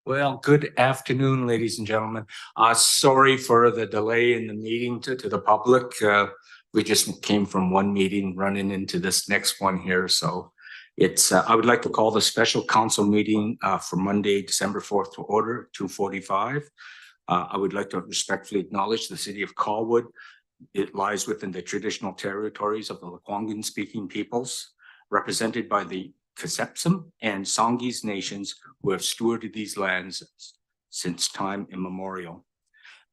Well, good afternoon, ladies and gentlemen. Sorry for the delay in the meeting to the public. We just came from one meeting running into this next one here. So I would like to call the special council meeting for Monday, December 4th to order, 2:45. I would like to respectfully acknowledge the city of Colwood. It lies within the traditional territories of the Lekwungen speaking peoples, represented by the Kasepsum and Songhees nations who have stewarded these lands since time immemorial.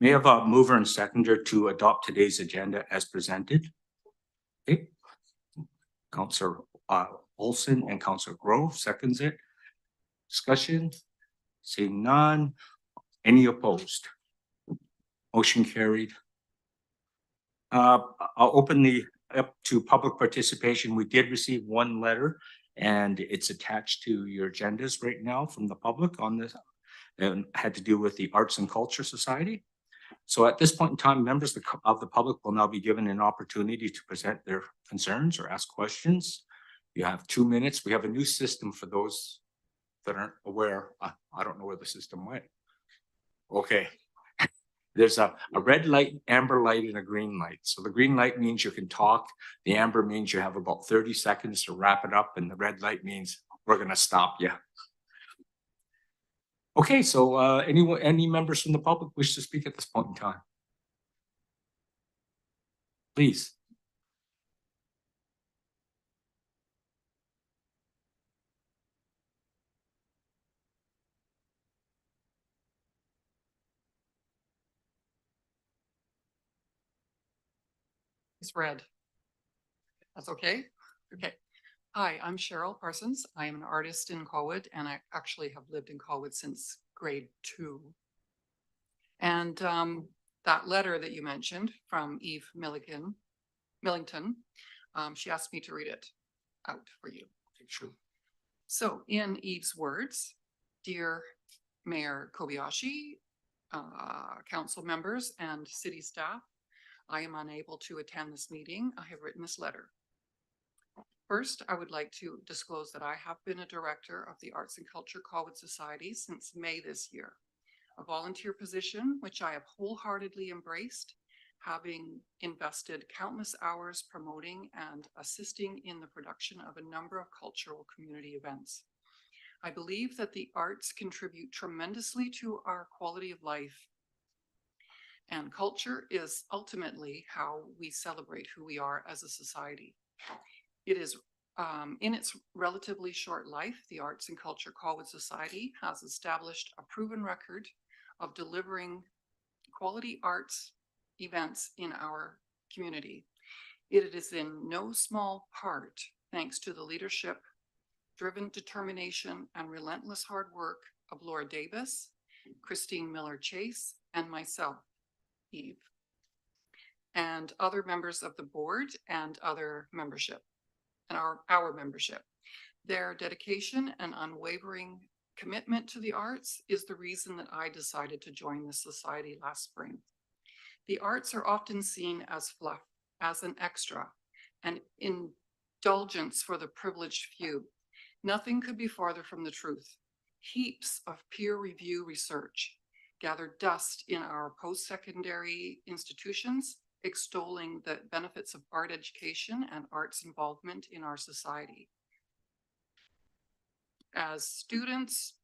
May I have a mover and seconder to adopt today's agenda as presented? Okay. Councillor Olson and Councillor Grove seconds it. Discussion? Seeing none. Any opposed? Motion carried. I'll open the up to public participation. We did receive one letter and it's attached to your agendas right now from the public on this, and had to do with the Arts and Culture Society. So at this point in time, members of the public will now be given an opportunity to present their concerns or ask questions. You have 2 minutes. We have a new system for those that aren't aware. I don't know where the system went. Okay. There's a red light, amber light, and a green light. So the green light means you can talk. The amber means you have about 30 seconds to wrap it up. And the red light means we're going to stop you. Okay, so any members from the public wish to speak at this point in time? Please. It's red. That's okay? Okay. Hi, I'm Cheryl Parsons. I am an artist in Colwood, and I actually have lived in Colwood since grade 2. And that letter that you mentioned from Eve Millington, she asked me to read it out for you. Sure. So in Eve's words, dear Mayor Kobayashi, council members and city staff, I am unable to attend this meeting. I have written this letter. First, I would like to disclose that I have been a director of the Arts and Culture Colwood Society since May this year, a volunteer position which I have wholeheartedly embraced, having invested countless hours promoting and assisting in the production of a number of cultural community events. I believe that the arts contribute tremendously to our quality of life, and culture is ultimately how we celebrate who we are as a society. It is in its relatively short life, the Arts and Culture Colwood Society has established a proven record of delivering quality arts events in our community. It is in no small part thanks to the leadership, driven determination, and relentless hard work of Laura Davis, Christine Miller Chase, and myself, Eve, and other members of the board and other membership, and our membership. Their dedication and unwavering commitment to the arts is the reason that I decided to join the society last spring. The arts are often seen as fluff, as an extra, an indulgence for the privileged few. Nothing could be farther from the truth. Heaps of peer review research gathered dust in our post-secondary institutions, extolling the benefits of art education and arts involvement in our society. As students,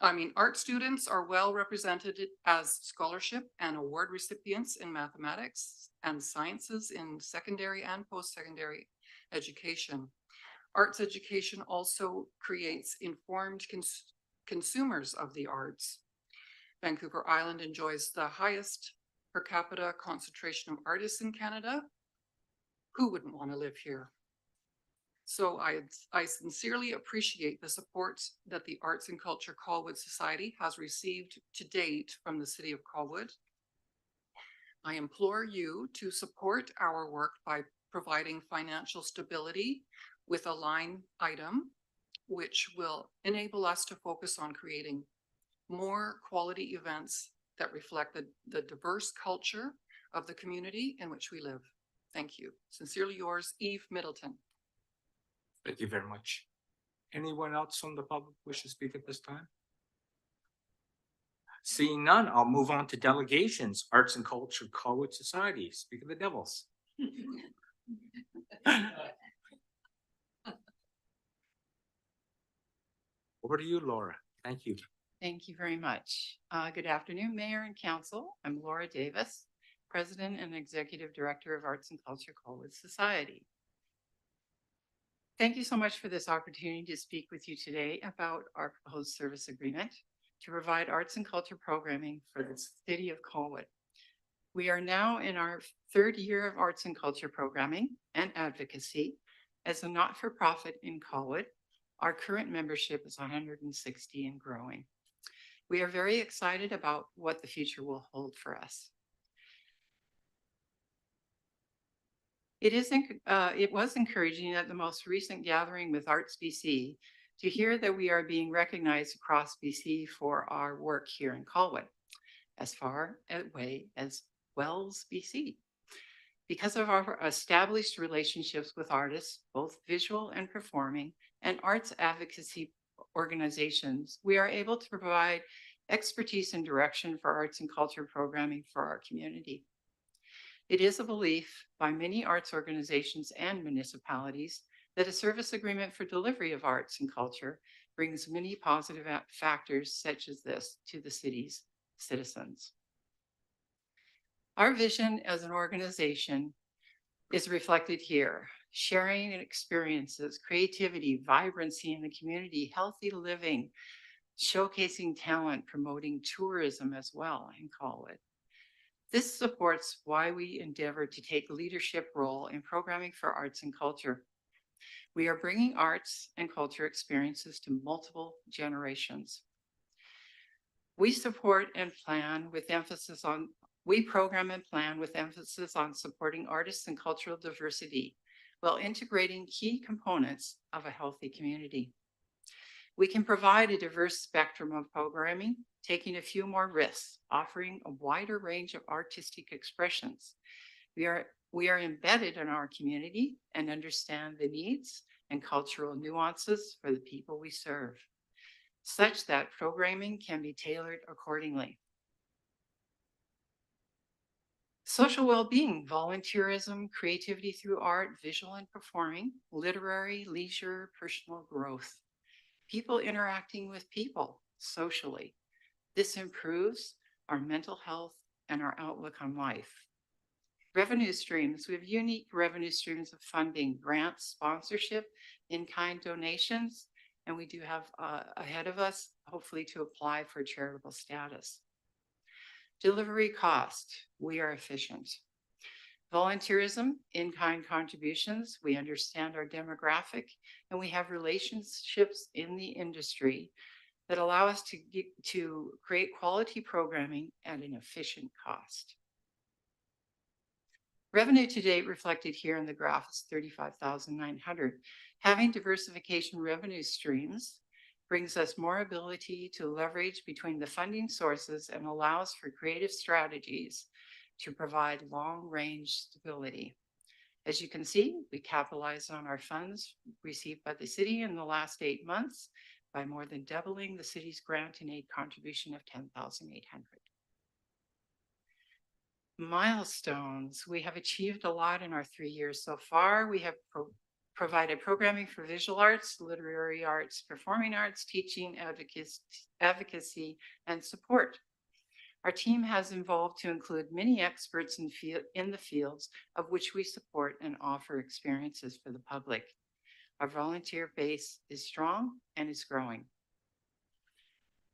art students are well represented as scholarship and award recipients in mathematics and sciences in secondary and post-secondary education. Arts education also creates informed consumers of the arts. Vancouver Island enjoys the highest per capita concentration of artists in Canada. Who wouldn't want to live here? So I sincerely appreciate the support that the Arts and Culture Colwood Society has received to date from the City of Colwood. I implore you to support our work by providing financial stability with a line item, which will enable us to focus on creating more quality events that reflect the diverse culture of the community in which we live. Thank you. Sincerely yours, Eve Middleton. Thank you very much. Anyone else from the public wish to speak at this time? Seeing none, I'll move on to delegations, Arts and Culture, Colwood Society. Speak of the devils. Over to you, Laura. Thank you. Thank you very much. Good afternoon, Mayor and Council. I'm Laura Davis, President and Executive Director of Arts and Culture Colwood Society. Thank you so much for this opportunity to speak with you today about our proposed service agreement to provide arts and culture programming for the city of Colwood. We are now in our third year of arts and culture programming and advocacy as a not-for-profit in Colwood. Our current membership is 160 and growing. We are very excited about what the future will hold for us. It was encouraging at the most recent gathering with Arts BC to hear that we are being recognized across BC for our work here in Colwood, as far away as Wells, BC. Because of our established relationships with artists, both visual and performing, and arts advocacy organizations, we are able to provide expertise and direction for arts and culture programming for our community. It is a belief by many arts organizations and municipalities that a service agreement for delivery of arts and culture brings many positive factors such as this to the city's citizens. Our vision as an organization is reflected here: sharing experiences, creativity, vibrancy in the community, healthy living, showcasing talent, promoting tourism as well in Colwood. This supports why we endeavor to take a leadership role in programming for arts and culture. We are bringing arts and culture experiences to multiple generations. We support and plan with emphasis on We program and plan with emphasis on supporting artists and cultural diversity while integrating key components of a healthy community. We can provide a diverse spectrum of programming, taking a few more risks, offering a wider range of artistic expressions. We are embedded in our community and understand the needs and cultural nuances for the people we serve, such that programming can be tailored accordingly. Social well-being, volunteerism, creativity through art, visual and performing, literary, leisure, personal growth, people interacting with people socially. This improves our mental health and our outlook on life. Revenue streams, we have unique revenue streams of funding, grants, sponsorship, in-kind donations, and we do have ahead of us, hopefully, to apply for charitable status. Delivery cost, we are efficient. Volunteerism, in-kind contributions, we understand our demographic and we have relationships in the industry that allow us to create quality programming at an efficient cost. Revenue to date reflected here in the graph is $35,900. Having diversification revenue streams brings us more ability to leverage between the funding sources and allows for creative strategies to provide long-range stability. As you can see, we capitalized on our funds received by the city in the last 8 months by more than doubling the city's grant and aid contribution of $10,800. Milestones, we have achieved a lot in our 3 years so far. We have provided programming for visual arts, literary arts, performing arts, teaching, advocacy, and support. Our team has evolved to include many experts in the fields of which we support and offer experiences for the public. Our volunteer base is strong and is growing.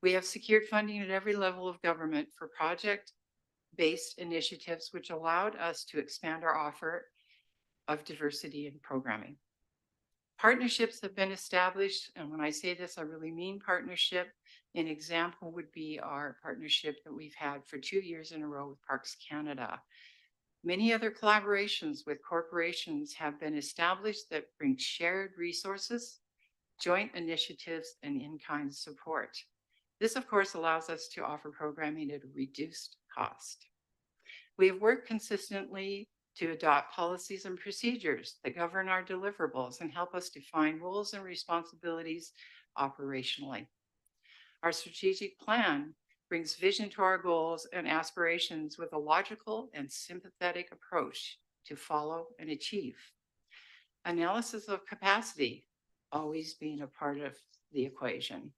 We have secured funding at every level of government for project-based initiatives, which allowed us to expand our offer of diversity in programming. Partnerships have been established, and when I say this, I really mean partnership. An example would be our partnership that we've had for 2 years in a row with Parks Canada. Many other collaborations with corporations have been established that bring shared resources, joint initiatives, and in-kind support. This, of course, allows us to offer programming at a reduced cost. We have worked consistently to adopt policies and procedures that govern our deliverables and help us define roles and responsibilities operationally. Our strategic plan brings vision to our goals and aspirations with a logical and sympathetic approach to follow and achieve. Analysis of capacity, always being a part of the equation.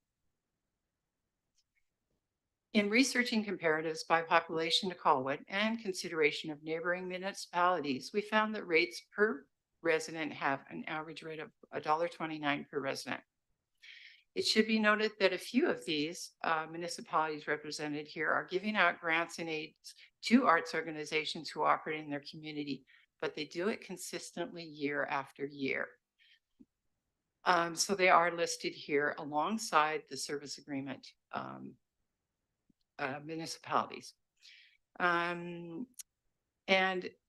In researching comparatives by population to Colwood and consideration of neighboring municipalities, we found that rates per resident have an average rate of $1.29 per resident. It should be noted that a few of these municipalities represented here are giving out grants and aids to arts organizations who operate in their community, but they do it consistently year after year. So they are listed here alongside the service agreement municipalities. And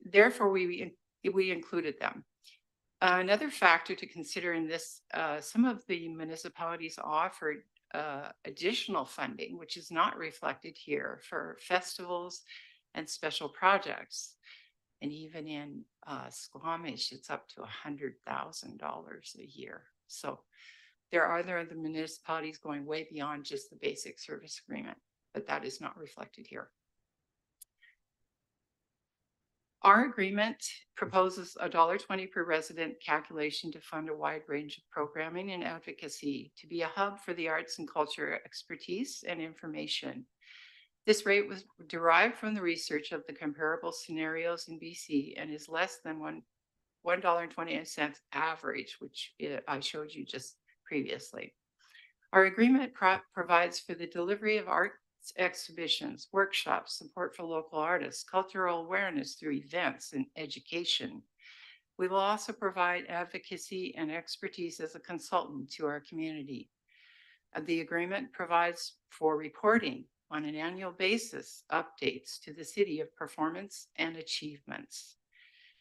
therefore we included them. Another factor to consider in this, some of the municipalities offered additional funding, which is not reflected here, for festivals and special projects. And even in Squamish, it's up to $100,000 a year. So there are the municipalities going way beyond just the basic service agreement, but that is not reflected here. Our agreement proposes $1.20 per resident calculation to fund a wide range of programming and advocacy to be a hub for the arts and culture expertise and information. This rate was derived from the research of the comparable scenarios in BC and is less than $1.28 average, which I showed you just previously. Our agreement provides for the delivery of art exhibitions, workshops, support for local artists, cultural awareness through events and education. We will also provide advocacy and expertise as a consultant to our community. The agreement provides for reporting on an annual basis, updates to the city of performance and achievements.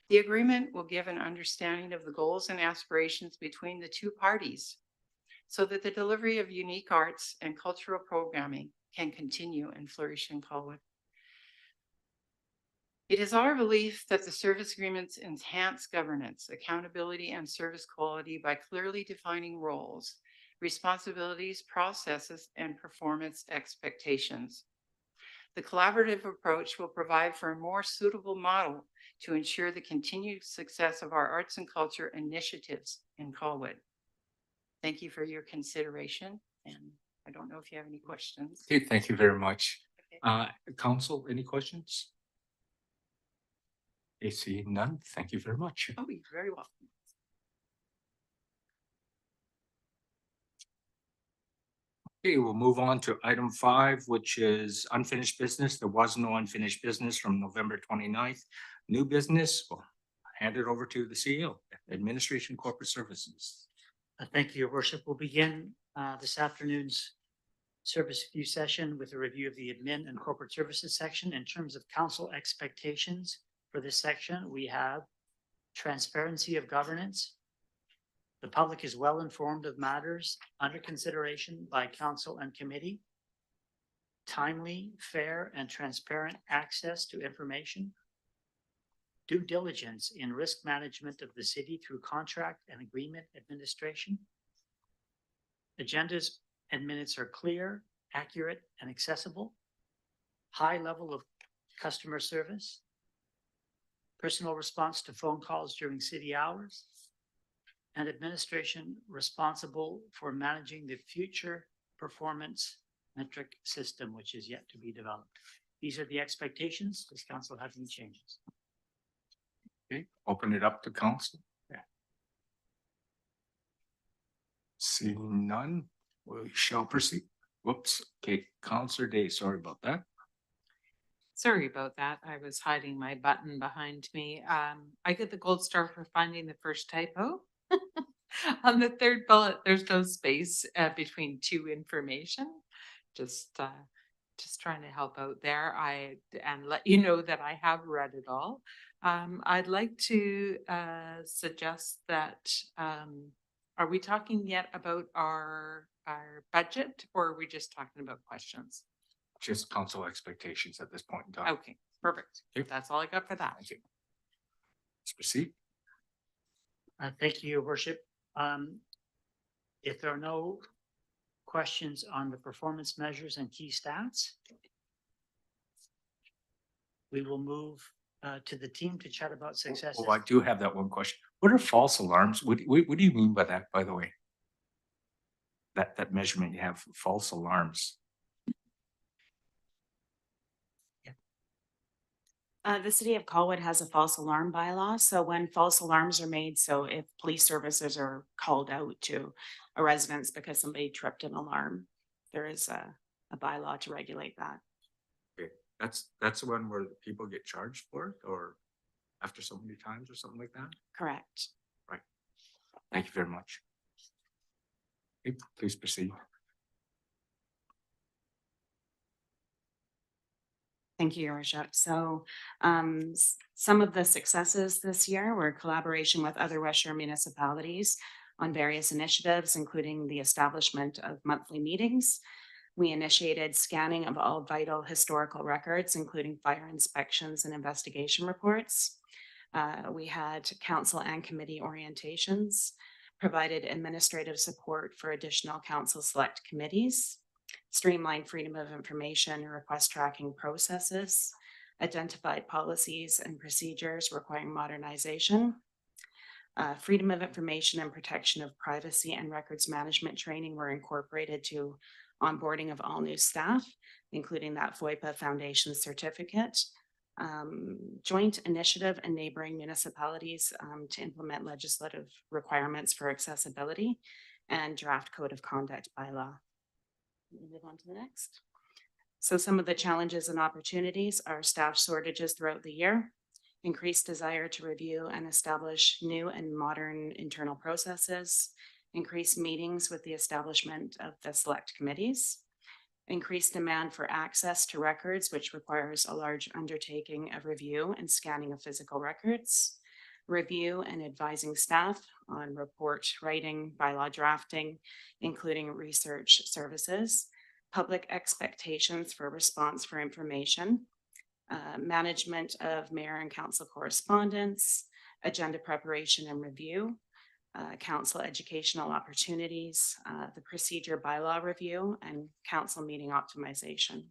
The agreement will give an understanding of the goals and aspirations between the two parties so that the delivery of unique arts and cultural programming can continue and flourish in Colwood. It is our belief that the service agreements enhance governance, accountability, and service quality by clearly defining roles, responsibilities, processes, and performance expectations. The collaborative approach will provide for a more suitable model to ensure the continued success of our arts and culture initiatives in Colwood. Thank you for your consideration, and I don't know if you have any questions. Okay, thank you very much. Okay. Council, any questions? I see none. Thank you very much. Oh, you're very welcome. Okay, we'll move on to item 5, which is unfinished business. There was no unfinished business from November 29th. New business, well, hand it over to the CEO, Administration Corporate Services. Thank you, Your Worship. We'll begin this afternoon's service review session with a review of the admin and corporate services section. In terms of council expectations for this section, we have transparency of governance. The public is well informed of matters under consideration by council and committee. Timely, fair, and transparent access to information. Due diligence in risk management of the city through contract and agreement administration. Agendas and minutes are clear, accurate, and accessible. High level of customer service. Personal response to phone calls during city hours. And administration responsible for managing the future performance metric system, which is yet to be developed. These are the expectations. Does council have any changes? Okay, open it up to council. Yeah. Seeing none, we shall proceed. Whoops. Okay, Councillor Day, sorry about that. Sorry about that. I was hiding my button behind me. I get the gold star for finding the first typo. On the third bullet, there's no space between two information. Just trying to help out there. And let you know that I have read it all. I'd like to suggest that are we talking yet about our budget, or are we just talking about questions? Just council expectations at this point in time. Okay, perfect. Okay. That's all I got for that. Thank you. Let's proceed. Thank you, Your Worship. If there are no questions on the performance measures and key stats? We will move to the team to chat about successes. Oh, I do have that one question. What are false alarms? What do you mean by that, by the way? That measurement you have, false alarms. The city of Colwood has a false alarm bylaw. So when false alarms are made, so if police services are called out to a residence because somebody tripped an alarm, there is a bylaw to regulate that. Okay, that's the one where people get charged for it, or after so many times or something like that? Correct. Thank you very much. Okay, please proceed. Thank you, Your Worship. So some of the successes this year were collaboration with other West Shore municipalities on various initiatives, including the establishment of monthly meetings. We initiated scanning of all vital historical records, including fire inspections and investigation reports. We had council and committee orientations, provided administrative support for additional council select committees, streamlined freedom of information and request tracking processes, identified policies and procedures requiring modernization. Freedom of information and protection of privacy and records management training were incorporated to onboarding of all new staff, including that FOIPA Foundation certificate. Joint initiative in neighboring municipalities to implement legislative requirements for accessibility, and draft code of conduct bylaw. Move on to the next. So some of the challenges and opportunities are staff shortages throughout the year, increased desire to review and establish new and modern internal processes, increased meetings with the establishment of the select committees, increased demand for access to records, which requires a large undertaking of review and scanning of physical records, review and advising staff on report writing, bylaw drafting, including research services, public expectations for response for information, management of mayor and council correspondence, agenda preparation and review, council educational opportunities, the procedure bylaw review, and council meeting optimization.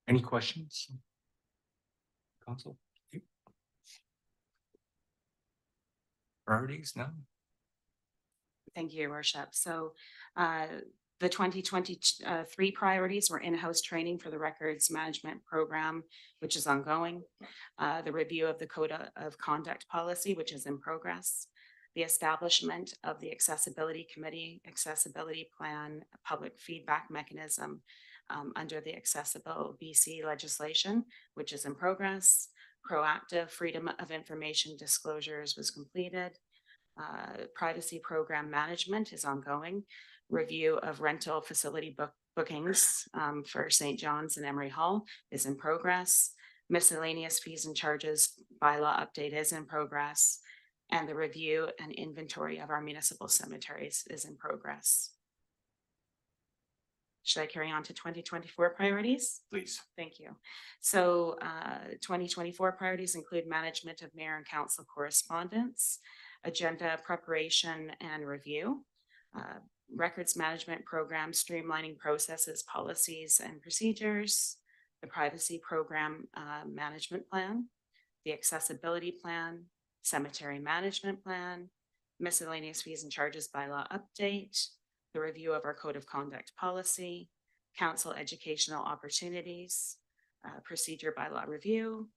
Any questions? Council? Priorities now? Thank you, Your Worship. So the 2023 priorities were in-house training for the records management program, which is ongoing. The review of the code of conduct policy, which is in progress. The establishment of the accessibility committee, accessibility plan, public feedback mechanism under the Accessible BC legislation, which is in progress. Proactive freedom of information disclosures was completed. Privacy program management is ongoing. Review of rental facility bookings for St. John's and Emery Hall is in progress. Miscellaneous fees and charges bylaw update is in progress. And the review and inventory of our municipal cemeteries is in progress. Should I carry on to 2024 priorities? Please. Thank you. So 2024 priorities include management of mayor and council correspondence, agenda preparation and review, records management program, streamlining processes, policies and procedures, the privacy program management plan, the accessibility plan, cemetery management plan, miscellaneous fees and charges bylaw update, the review of our code of conduct policy, council educational opportunities, procedure bylaw review,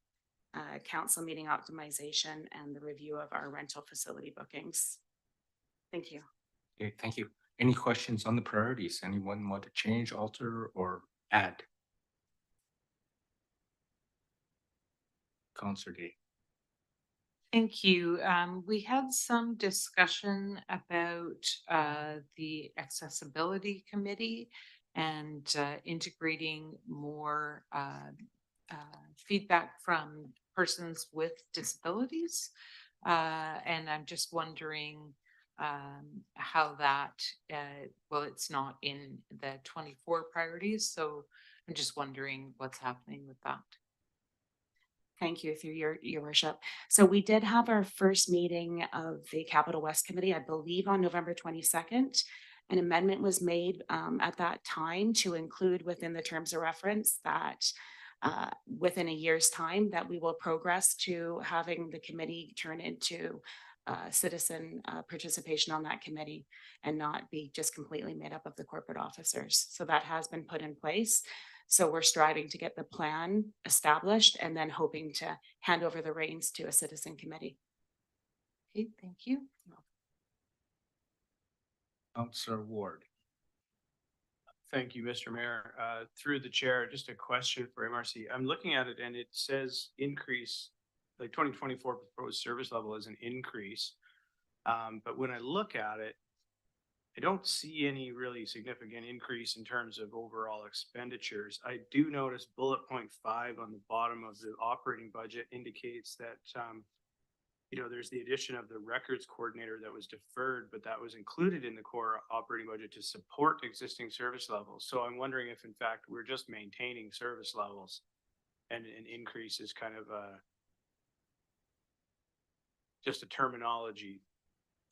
council meeting optimization, and the review of our rental facility bookings. Thank you. Okay, thank you. Any questions on the priorities? Anyone want to change, alter, or add? Councilor D. Thank you. We had some discussion about the accessibility committee and integrating more feedback from persons with disabilities. And I'm just wondering how that, well, it's not in the 24 priorities. So I'm just wondering what's happening with that. Thank you, through your worship. So we did have our first meeting of the Capital West Committee, I believe on November 22nd. An amendment was made at that time to include within the terms of reference that within a year's time that we will progress to having the committee turn into citizen participation on that committee and not be just completely made up of the corporate officers. So that has been put in place. So we're striving to get the plan established and then hoping to hand over the reins to a citizen committee. Okay, thank you. Councillor Ward. Thank you, Mr. Mayor. Through the chair, just a question for MRC. I'm looking at it and it says increase, like 2024 proposed service level is an increase. But when I look at it, I don't see any really significant increase in terms of overall expenditures. I do notice bullet point 5 on the bottom of the operating budget indicates that, there's the addition of the records coordinator that was deferred, but that was included in the core operating budget to support existing service levels. So I'm wondering if in fact we're just maintaining service levels and an increase is kind of just a terminology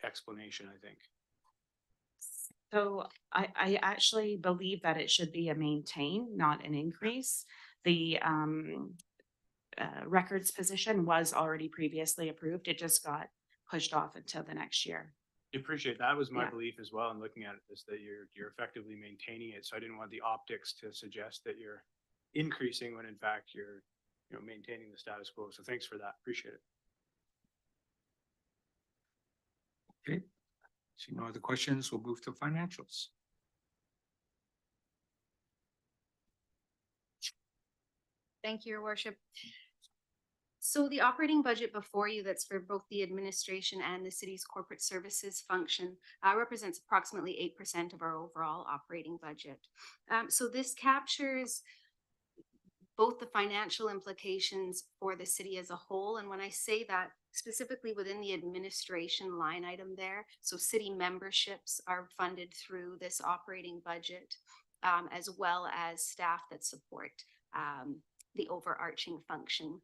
explanation, I think. So I actually believe that it should be a maintain, not an increase. The records position was already previously approved. It just got pushed off until the next year. I appreciate that. Was my Yeah. belief as well in looking at it, is that you're effectively maintaining it. So I didn't want the optics to suggest that you're increasing when in fact you're maintaining the status quo. So thanks for that. Appreciate it. Okay. See no other questions. We'll move to financials. Thank you, Your Worship. So the operating budget before you that's for both the administration and the city's corporate services function represents approximately 8% of our overall operating budget. So this captures both the financial implications for the city as a whole. And when I say that, specifically within the administration line item there, so city memberships are funded through this operating budget, as well as staff that support the overarching function.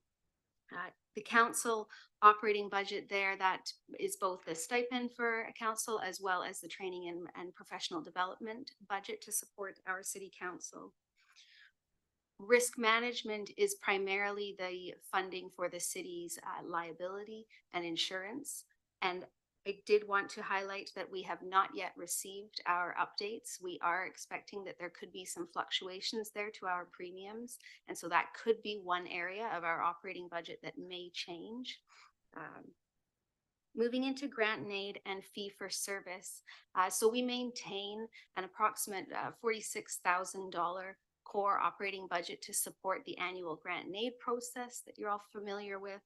The council operating budget there, that is both the stipend for a council as well as the training and professional development budget to support our city council. Risk management is primarily the funding for the city's liability and insurance. And I did want to highlight that we have not yet received our updates. We are expecting that there could be some fluctuations there to our premiums. And so that could be one area of our operating budget that may change. Moving into grant and aid and fee for service. So we maintain an approximate $46,000 core operating budget to support the annual grant and aid process that you're all familiar with.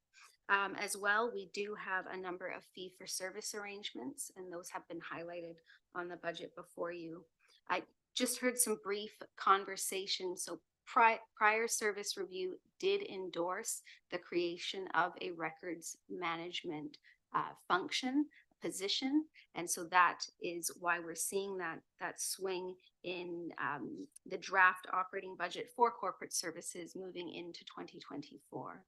As well, we do have a number of fee for service arrangements, and those have been highlighted on the budget before you. I just heard some brief conversation. So prior service review did endorse the creation of a records management function position. And so that is why we're seeing that swing in the draft operating budget for corporate services moving into 2024.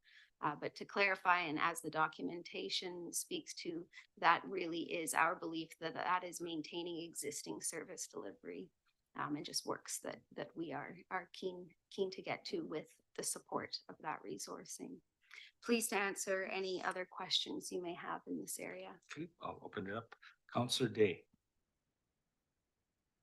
But to clarify, and as the documentation speaks to, that really is our belief that that is maintaining existing service delivery, and just works that we are keen to get to with the support of that resourcing. Pleased to answer any other questions you may have in this area. Okay, I'll open it up. Councillor Day.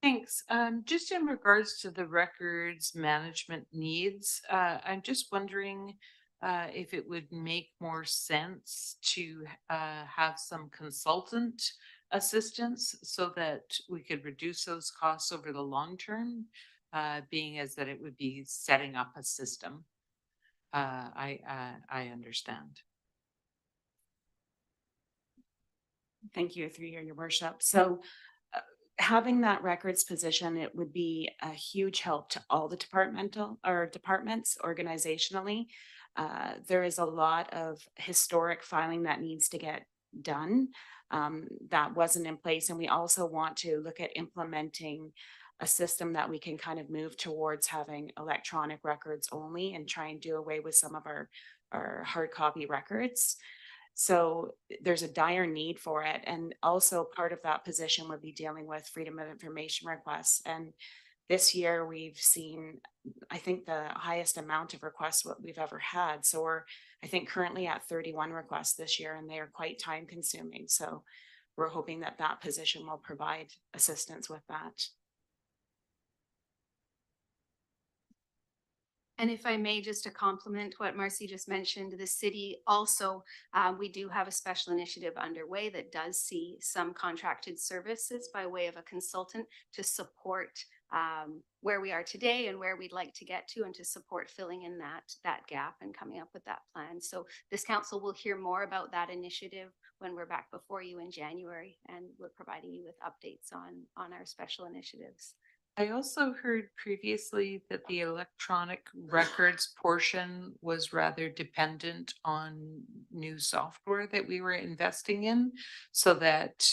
Thanks. Just in regards to the records management needs, I'm just wondering if it would make more sense to have some consultant assistance so that we could reduce those costs over the long term, being as that it would be setting up a system. I understand. Thank you, through your worship. So having that records position, it would be a huge help to all the departments organizationally. There is a lot of historic filing that needs to get done that wasn't in place. And we also want to look at implementing a system that we can kind of move towards having electronic records only and try and do away with some of our hard copy records. So there's a dire need for it. And also part of that position would be dealing with freedom of information requests. And this year we've seen, I think, the highest amount of requests what we've ever had. So we're, I think, currently at 31 requests this year, and they are quite time consuming. So we're hoping that that position will provide assistance with that. And if I may, just to complement what Marcy just mentioned, the city also, we do have a special initiative underway that does see some contracted services by way of a consultant to support where we are today and where we'd like to get to, and to support filling in that gap and coming up with that plan. So this council will hear more about that initiative when we're back before you in January, and we're providing you with updates on our special initiatives. I also heard previously that the electronic records portion was rather dependent on new software that we were investing in, so that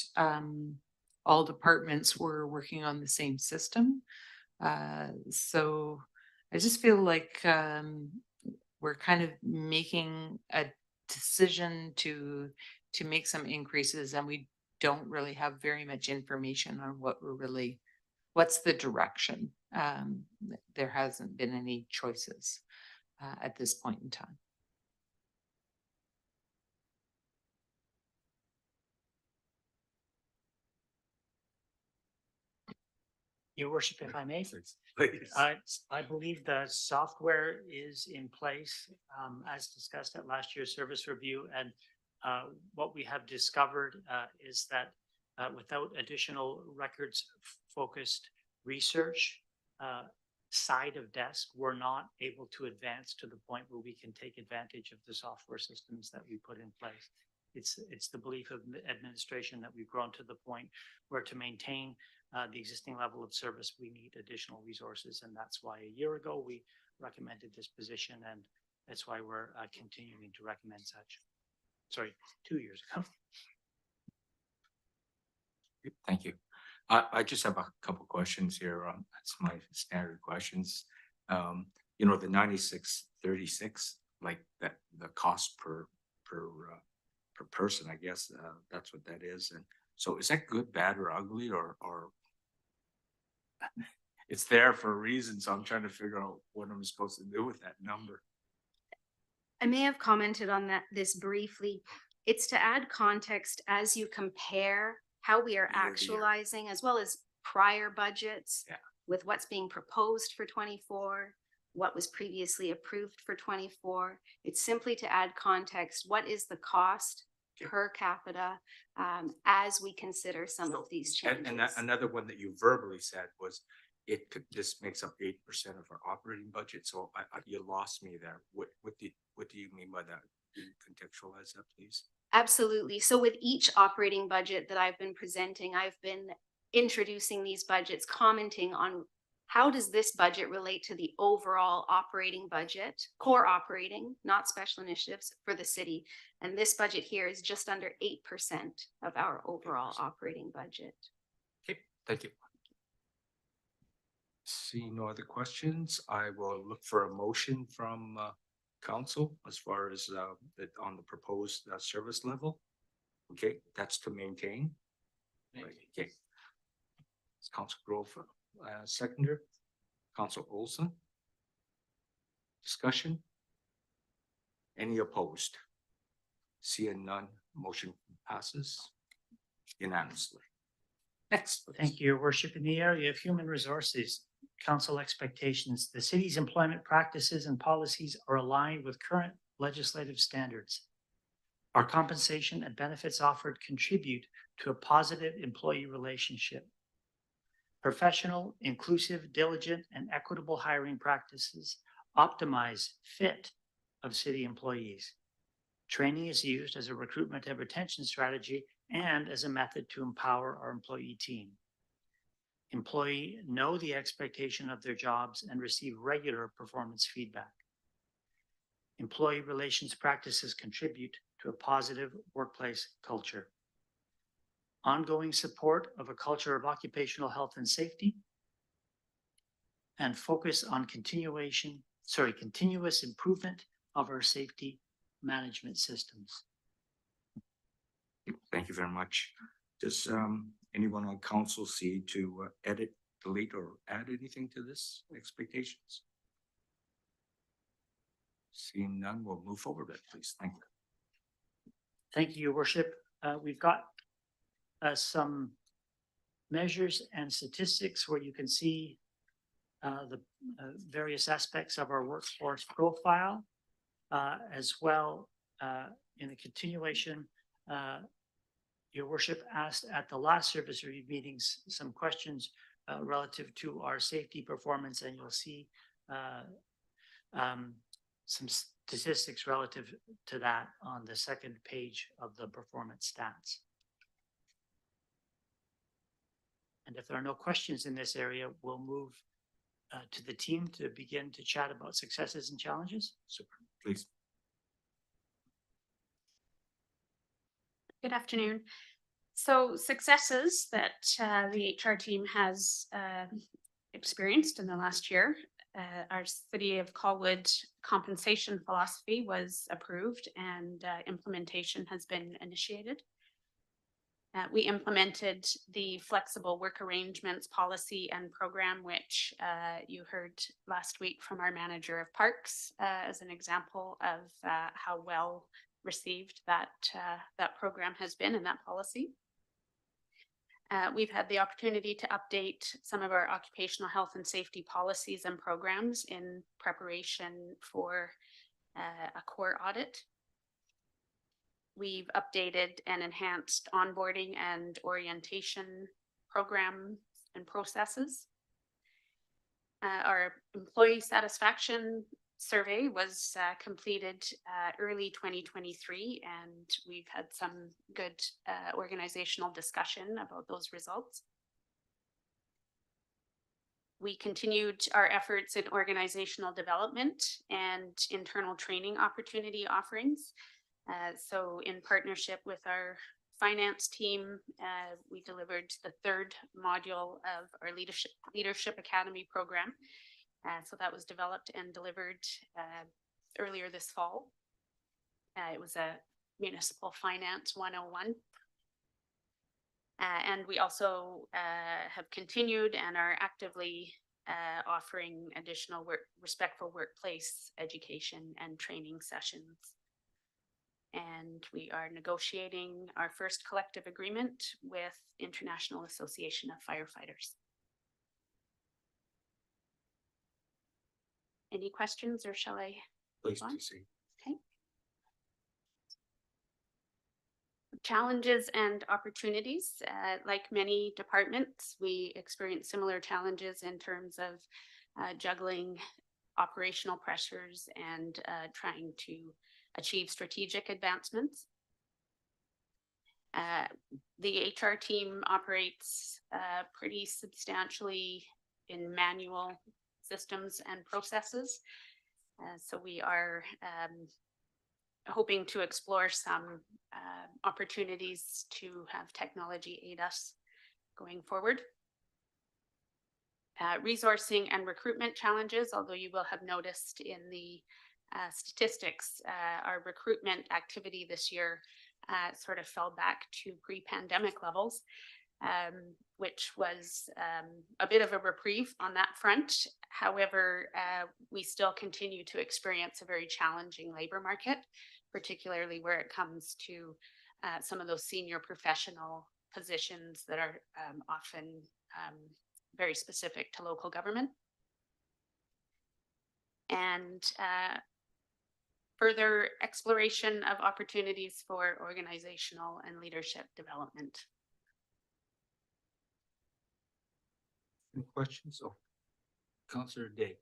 all departments were working on the same system. So I just feel like we're kind of making a decision to make some increases, and we don't really have very much information on what's the direction. There hasn't been any choices at this point in time. Your worship, if I may. Please. I believe the software is in place, as discussed at last year's service review. And what we have discovered is that without additional records focused research side of desk, we're not able to advance to the point where we can take advantage of the software systems that we put in place. It's the belief of administration that we've grown to the point where to maintain the existing level of service, we need additional resources. And that's why a year ago we recommended this position, and that's why we're continuing to recommend such. Sorry, 2 years ago. Thank you. I just have a couple questions here. That's my standard questions. You know, the 9636, like that, the cost per person, I guess that's what that is. And so is that good, bad, or ugly, or it's there for a reason? So I'm trying to figure out what I'm supposed to do with that number. I may have commented on this briefly. It's to add context as you compare how we are Year to year. actualizing, as well as prior budgets, Yeah. with what's being proposed for 24, what was previously approved for 24. It's simply to add context. What is the cost Okay. per capita as we consider some So, of these changes? And another one that you verbally said was this makes up 8% of our operating budget. So you lost me there. What do you mean by that? Can you contextualize that, please? Absolutely. So with each operating budget that I've been presenting, I've been introducing these budgets, commenting on how does this budget relate to the overall operating budget, core operating, not special initiatives, for the city. And this budget here is just under 8% of our overall operating budget. Okay, thank you. See no other questions. I will look for a motion from council as far as on the proposed service level. Okay, that's to maintain. Right, okay. It's Council Grove, seconder. Council Olson. Discussion. Any opposed? Seeing none, motion passes unanimously. Next, please. Thank you, Your Worship. In the area of human resources, council expectations, the city's employment practices and policies are aligned with current legislative standards. Our compensation and benefits offered contribute to a positive employee relationship. Professional, inclusive, diligent, and equitable hiring practices optimize fit of city employees. Training is used as a recruitment and retention strategy and as a method to empower our employee team. Employees know the expectation of their jobs and receive regular performance feedback. Employee relations practices contribute to a positive workplace culture. Ongoing support of a culture of occupational health and safety, and focus on continuous improvement of our safety management systems. Thank you very much. Does anyone on council see to edit, delete, or add anything to this expectations? Seeing none, we'll move forward, please. Thank you. Thank you, Your Worship. We've got some measures and statistics where you can see the various aspects of our workforce profile, as well in a continuation. Your Worship asked at the last service review meetings some questions relative to our safety performance, and you'll see some statistics relative to that on the second page of the performance stats. And if there are no questions in this area, we'll move to the team to begin to chat about successes and challenges. Super, please. Good afternoon. So successes that the HR team has experienced in the last year. Our City of Colwood compensation philosophy was approved and implementation has been initiated. We implemented the flexible work arrangements policy and program, which you heard last week from our manager of parks as an example of how well received that program has been in that policy. We've had the opportunity to update some of our occupational health and safety policies and programs in preparation for a core audit. We've updated and enhanced onboarding and orientation programs and processes. Our employee satisfaction survey was completed early 2023, and we've had some good organizational discussion about those results. We continued our efforts in organizational development and internal training opportunity offerings. So in partnership with our finance team, we delivered the third module of our Leadership Academy program. So that was developed and delivered earlier this fall. It was a Municipal Finance 101. And we also have continued and are actively offering additional respectful workplace education and training sessions. And we are negotiating our first collective agreement with International Association of Firefighters. Any questions, or shall I? Please, on? TC. Okay. Challenges and opportunities. Like many departments, we experience similar challenges in terms of juggling operational pressures and trying to achieve strategic advancements. The HR team operates pretty substantially in manual systems and processes. So we are hoping to explore some opportunities to have technology aid us going forward. Resourcing and recruitment challenges, although you will have noticed in the statistics, our recruitment activity this year sort of fell back to pre-pandemic levels, which was a bit of a reprieve on that front. However, we still continue to experience a very challenging labor market, particularly where it comes to some of those senior professional positions that are often very specific to local government. And further exploration of opportunities for organizational and leadership development. Any questions? Oh, Councillor Day.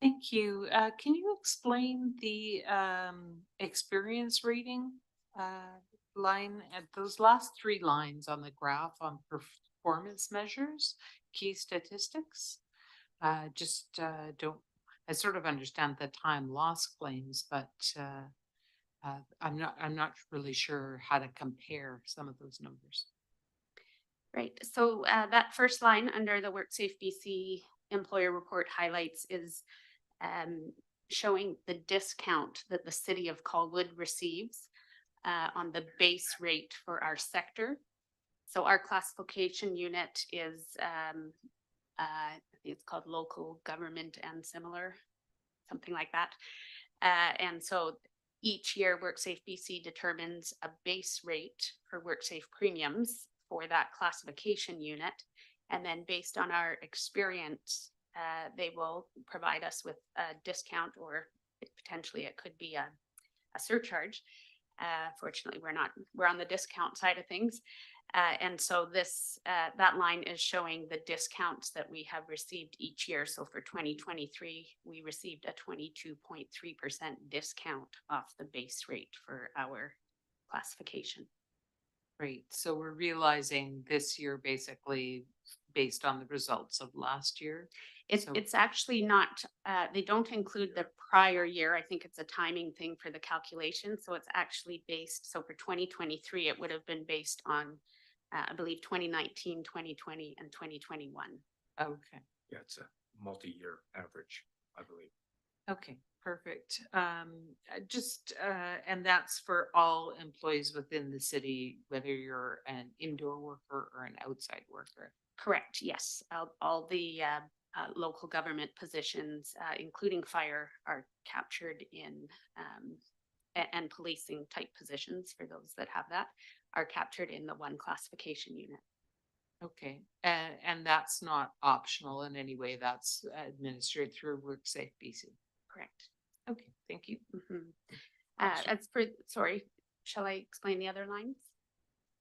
Thank you. Can you explain the experience rating line at those last three lines on the graph on performance measures, key statistics? I sort of understand the time loss claims, but I'm not really sure how to compare some of those numbers. Right. So that first line under the WorkSafe BC employer report highlights is showing the discount that the city of Colwood receives on the base rate for our sector. So our classification unit is, I think it's called local government and similar, something like that. And so each year WorkSafe BC determines a base rate for WorkSafe premiums for that classification unit. And then based on our experience, they will provide us with a discount, or potentially it could be a surcharge. Fortunately, we're on the discount side of things. And so this, that line is showing the discounts that we have received each year. So for 2023, we received a 22.3% discount off the base rate for our classification. Great. So we're realizing this year basically based on the results of last year. So- It's actually not, they don't include the prior year. I think it's a timing thing for the calculation. So it's actually based, so for 2023, it would have been based on, I believe 2019, 2020, and 2021. Okay. Yeah, it's a multi-year average, I believe. Okay, perfect. And that's for all employees within the city, whether you're an indoor worker or an outside worker. Correct, yes. All the local government positions, including fire, are captured in, and policing type positions, for those that have that, are captured in the one classification unit. Okay, and that's not optional in any way. That's administered through WorkSafe BC. Correct. Okay, thank you. Mhm. As for, sorry, shall I explain the other lines?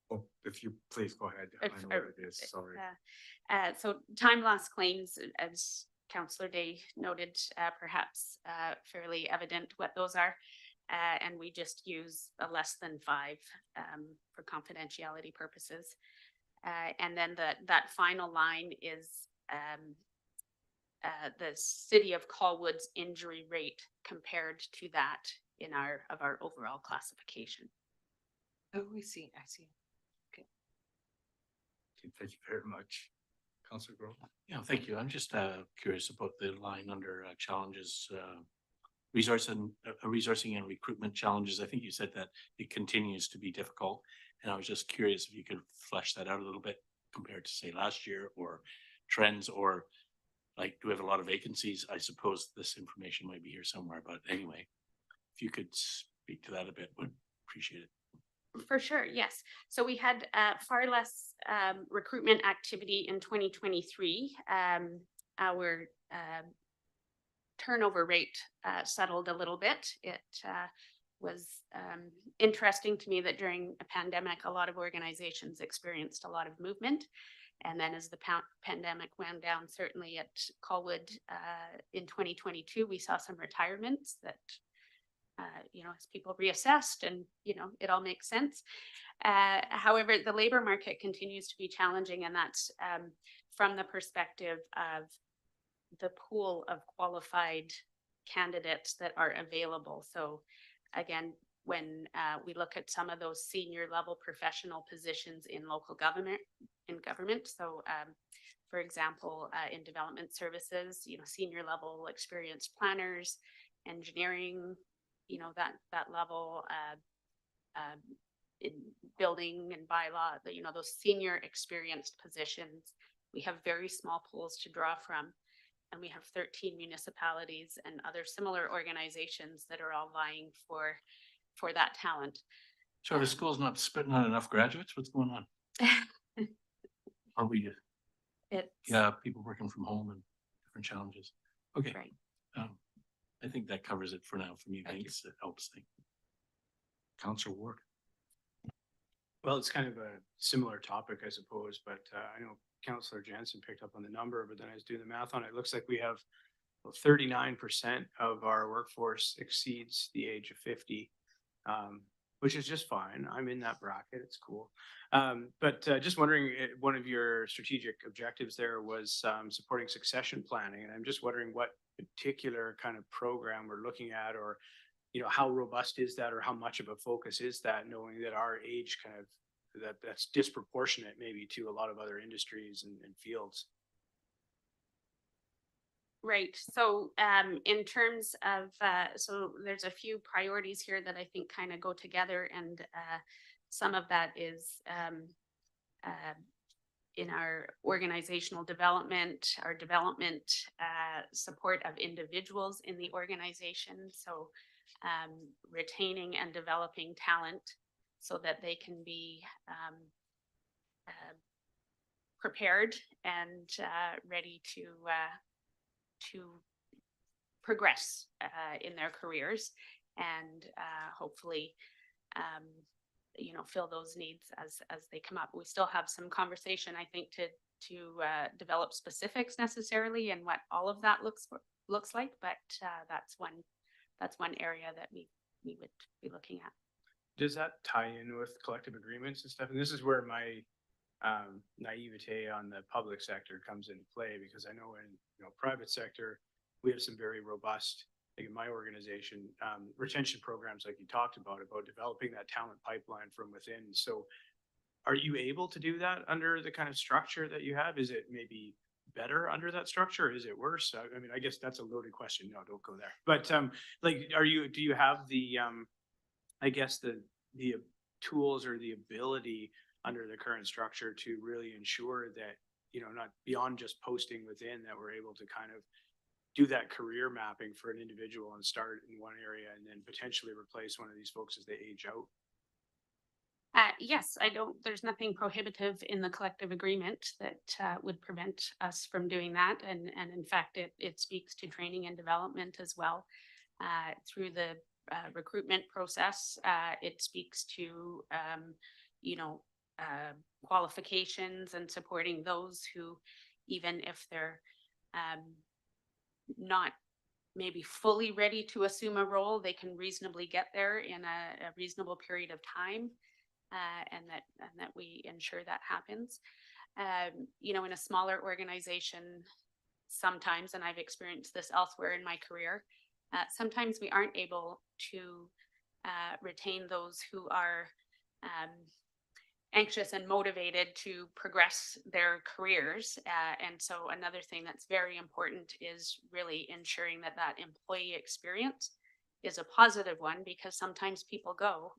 Oh, if you please go ahead. I know what it is, sorry. So time loss claims, as Councillor Day noted, perhaps fairly evident what those are. And we just use a less than 5 for confidentiality purposes. And then that final line is the city of Colwood's injury rate compared to that in our overall classification. Oh, I see. Okay, thank you very much. Councillor Grove? Yeah, thank you. I'm just curious about the line under challenges, resourcing and recruitment challenges. I think you said that it continues to be difficult. And I was just curious if you could flesh that out a little bit compared to say last year, or trends, or like, do we have a lot of vacancies? I suppose this information might be here somewhere, but anyway, if you could speak to that a bit, would appreciate it. For sure, yes. So we had far less recruitment activity in 2023. Our turnover rate settled a little bit. It was interesting to me that during a pandemic, a lot of organizations experienced a lot of movement. And then as the pandemic wound down, certainly at Colwood in 2022, we saw some retirements that as people reassessed, and, it all makes sense. However, the labor market continues to be challenging, and that's from the perspective of the pool of qualified candidates that are available. So again, when we look at some of those senior level professional positions in local government, so for example, in development services, senior level experienced planners, engineering, that level, in building and bylaw, those senior experienced positions, we have very small pools to draw from. And we have 13 municipalities and other similar organizations that are all vying for that talent. So are the schools not spitting on enough graduates? What's going on? Are we just, people working from home and different challenges? Okay. Right. I think that covers it for now for me. Thanks. It helps. Thank you. Councillor Ward. Well, it's kind of a similar topic, I suppose, but I know Councillor Jansen picked up on the number, but then I was doing the math on it. It looks like we have 39% of our workforce exceeds the age of 50, which is just fine. I'm in that bracket. It's cool. But just wondering, one of your strategic objectives there was supporting succession planning. And I'm just wondering what particular kind of program we're looking at, or, how robust is that, or how much of a focus is that, knowing that our age kind of that's disproportionate maybe to a lot of other industries and fields. Right, so in terms of, so there's a few priorities here that I think kind of go together, and some of that is uh, in our organizational development, our development support of individuals in the organization. So retaining and developing talent so that they can be prepared and ready to progress in their careers, and hopefully fill those needs as they come up. We still have some conversation, I think, to develop specifics necessarily and what all of that looks like, but that's one area that we would be looking at. Does that tie in with collective agreements and stuff? And this is where my naivete on the public sector comes into play, because I know in private sector we have some very robust, like in my organization, retention programs like you talked about developing that talent pipeline from within. So are you able to do that under the kind of structure that you have? Is it maybe better under that structure? Is it worse? I mean, I guess that's a loaded question. No, don't go there. But like, do you have the I guess the tools or the ability under the current structure to really ensure that, not beyond just posting within, that we're able to kind of do that career mapping for an individual and start in one area and then potentially replace one of these folks as they age out? Yes, there's nothing prohibitive in the collective agreement that would prevent us from doing that. And in fact, it speaks to training and development as well. Through the recruitment process, it speaks to, qualifications and supporting those who, even if they're not maybe fully ready to assume a role, they can reasonably get there in a reasonable period of time. And that we ensure that happens. In a smaller organization, sometimes, and I've experienced this elsewhere in my career, sometimes we aren't able to retain those who are anxious and motivated to progress their careers. And so another thing that's very important is really ensuring that employee experience is a positive one, because sometimes people go,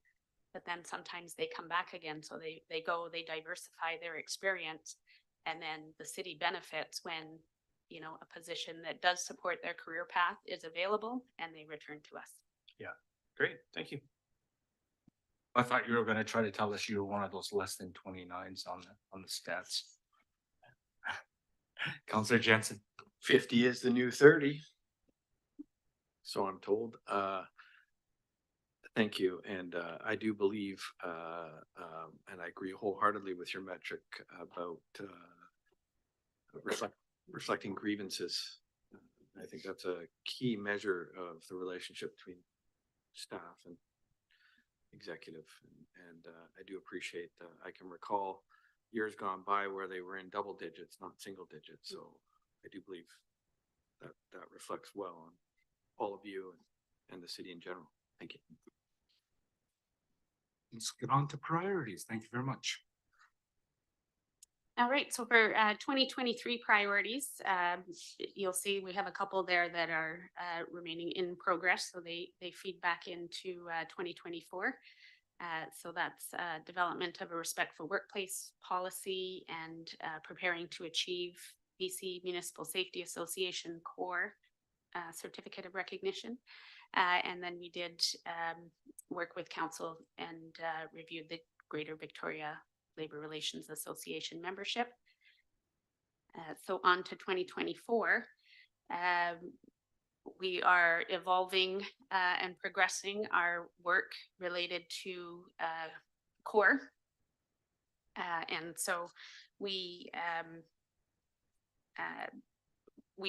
but then sometimes they come back again. So they go, they diversify their experience, and then the city benefits when, a position that does support their career path is available and they return to us. Yeah, great. Thank you. I thought you were gonna try to tell us you were one of those less than 29s on the stats. Counselor Jensen. 50 is the new 30. So I'm told. Thank you. And I do believe, and I agree wholeheartedly with your metric about reflecting grievances. I think that's a key measure of the relationship between staff and executive. And I do appreciate, I can recall years gone by where they were in double digits, not single digits. So I do believe that reflects well on all of you and the city in general. Thank you. Let's get on to priorities. Thank you very much. All right, so for 2023 priorities, you'll see we have a couple there that are remaining in progress. So they feed back into 2024. So that's development of a respectful workplace policy and preparing to achieve BC Municipal Safety Association core certificate of recognition. And then we did work with council and reviewed the Greater Victoria Labor Relations Association membership. So on to 2024, we are evolving and progressing our work related to core. And so we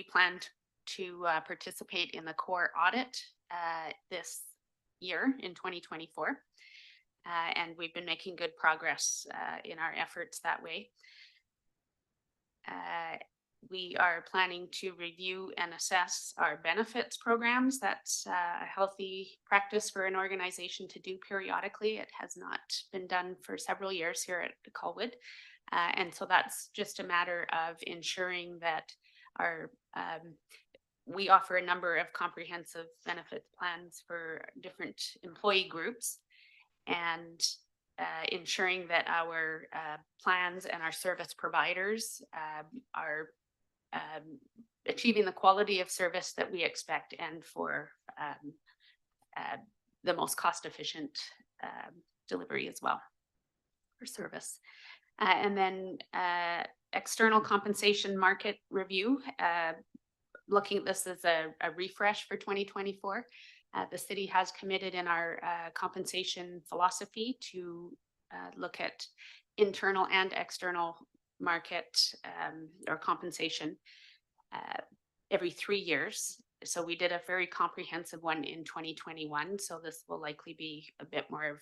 planned to participate in the core audit this year in 2024. And we've been making good progress in our efforts that way. We are planning to review and assess our benefits programs. That's a healthy practice for an organization to do periodically. It has not been done for several years here at Colwood. And so that's just a matter of ensuring that our we offer a number of comprehensive benefits plans for different employee groups. And ensuring that our plans and our service providers are achieving the quality of service that we expect, and for the most cost efficient delivery as well for service. And then external compensation market review, looking at this as a refresh for 2024. The city has committed in our compensation philosophy to look at internal and external market or compensation every 3 years. So we did a very comprehensive one in 2021. So this will likely be a bit more of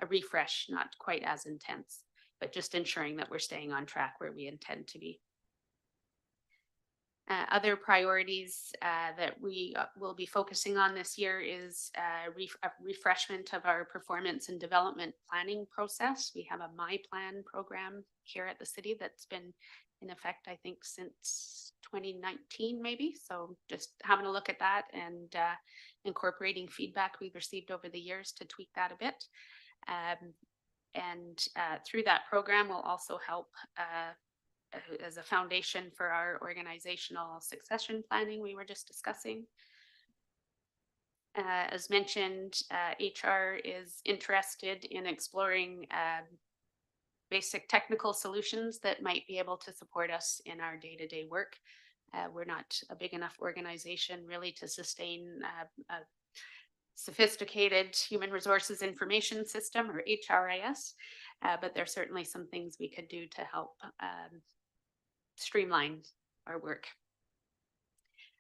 a refresh, not quite as intense, but just ensuring that we're staying on track where we intend to be. Other priorities that we will be focusing on this year is a refreshment of our performance and development planning process. We have a My Plan program here at the city that's been in effect, I think, since 2019, maybe. So just having a look at that and incorporating feedback we've received over the years to tweak that a bit. And through that program, we'll also help as a foundation for our organizational succession planning we were just discussing. As mentioned, HR is interested in exploring basic technical solutions that might be able to support us in our day-to-day work. We're not a big enough organization really to sustain a sophisticated human resources information system, or HRIS, but there's certainly some things we could do to help streamline our work.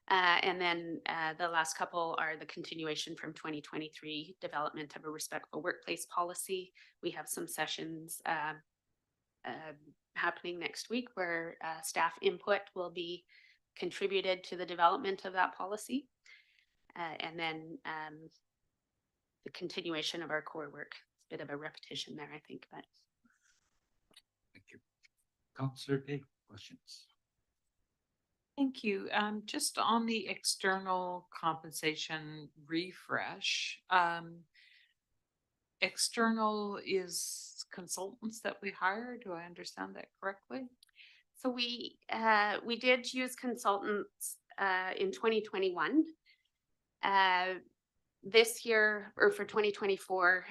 And then the last couple are the continuation from 2023, development of a respectful workplace policy. We have some sessions happening next week where staff input will be contributed to the development of that policy. And then the continuation of our core work. It's a bit of a repetition there, I think, but. Thank you. Councillor Day, questions? Thank you. Just on the external compensation refresh, external is consultants that we hire. Do I understand that correctly? So we did use consultants in 2021. This year, or for 2024,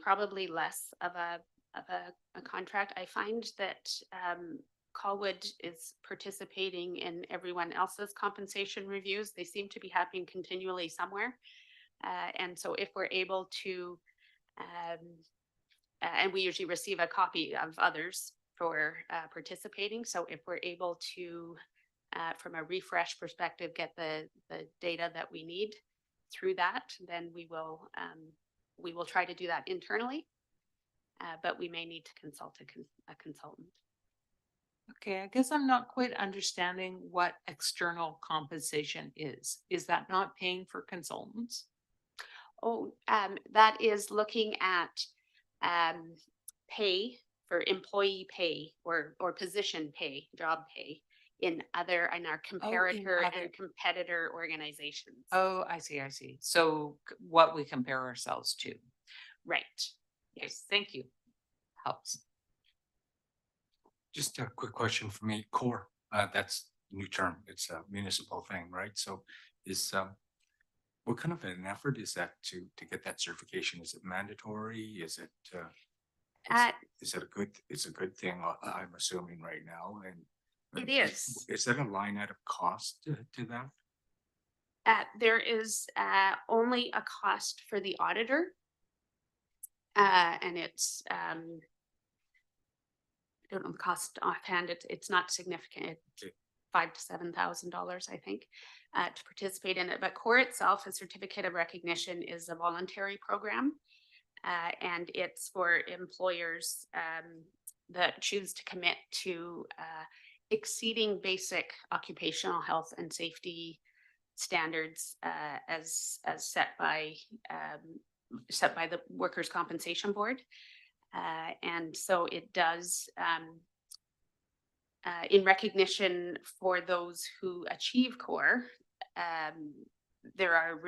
probably less of a contract. I find that Colwood is participating in everyone else's compensation reviews. They seem to be happening continually somewhere. And so if we're able to, and we usually receive a copy of others for participating. So if we're able to, from a refresh perspective, get the data that we need through that, then we will try to do that internally, but we may need to consult a consultant. Okay, I guess I'm not quite understanding what external compensation is. Is that not paying for consultants? Oh, that is looking at pay for employee pay or position pay, job pay in our comparator and competitor organizations. Oh, I see. So what we compare ourselves to. Right. Yes, thank you. Helps. Just a quick question for me. CORE, that's a new term. It's a municipal thing, right? So is what kind of an effort is that to get that certification? Is it mandatory? Is it it's a good thing, I'm assuming right now. And it is. Is that a line item cost to that? There is only a cost for the auditor. And it's I don't know the cost offhand. It's not significant. It's $5,000 to $7,000, I think, to participate in it. But CORE itself, a certificate of recognition, is a voluntary program, and it's for employers that choose to commit to exceeding basic occupational health and safety standards as set by the Workers' Compensation Board. And so it does in recognition for those who achieve core, there are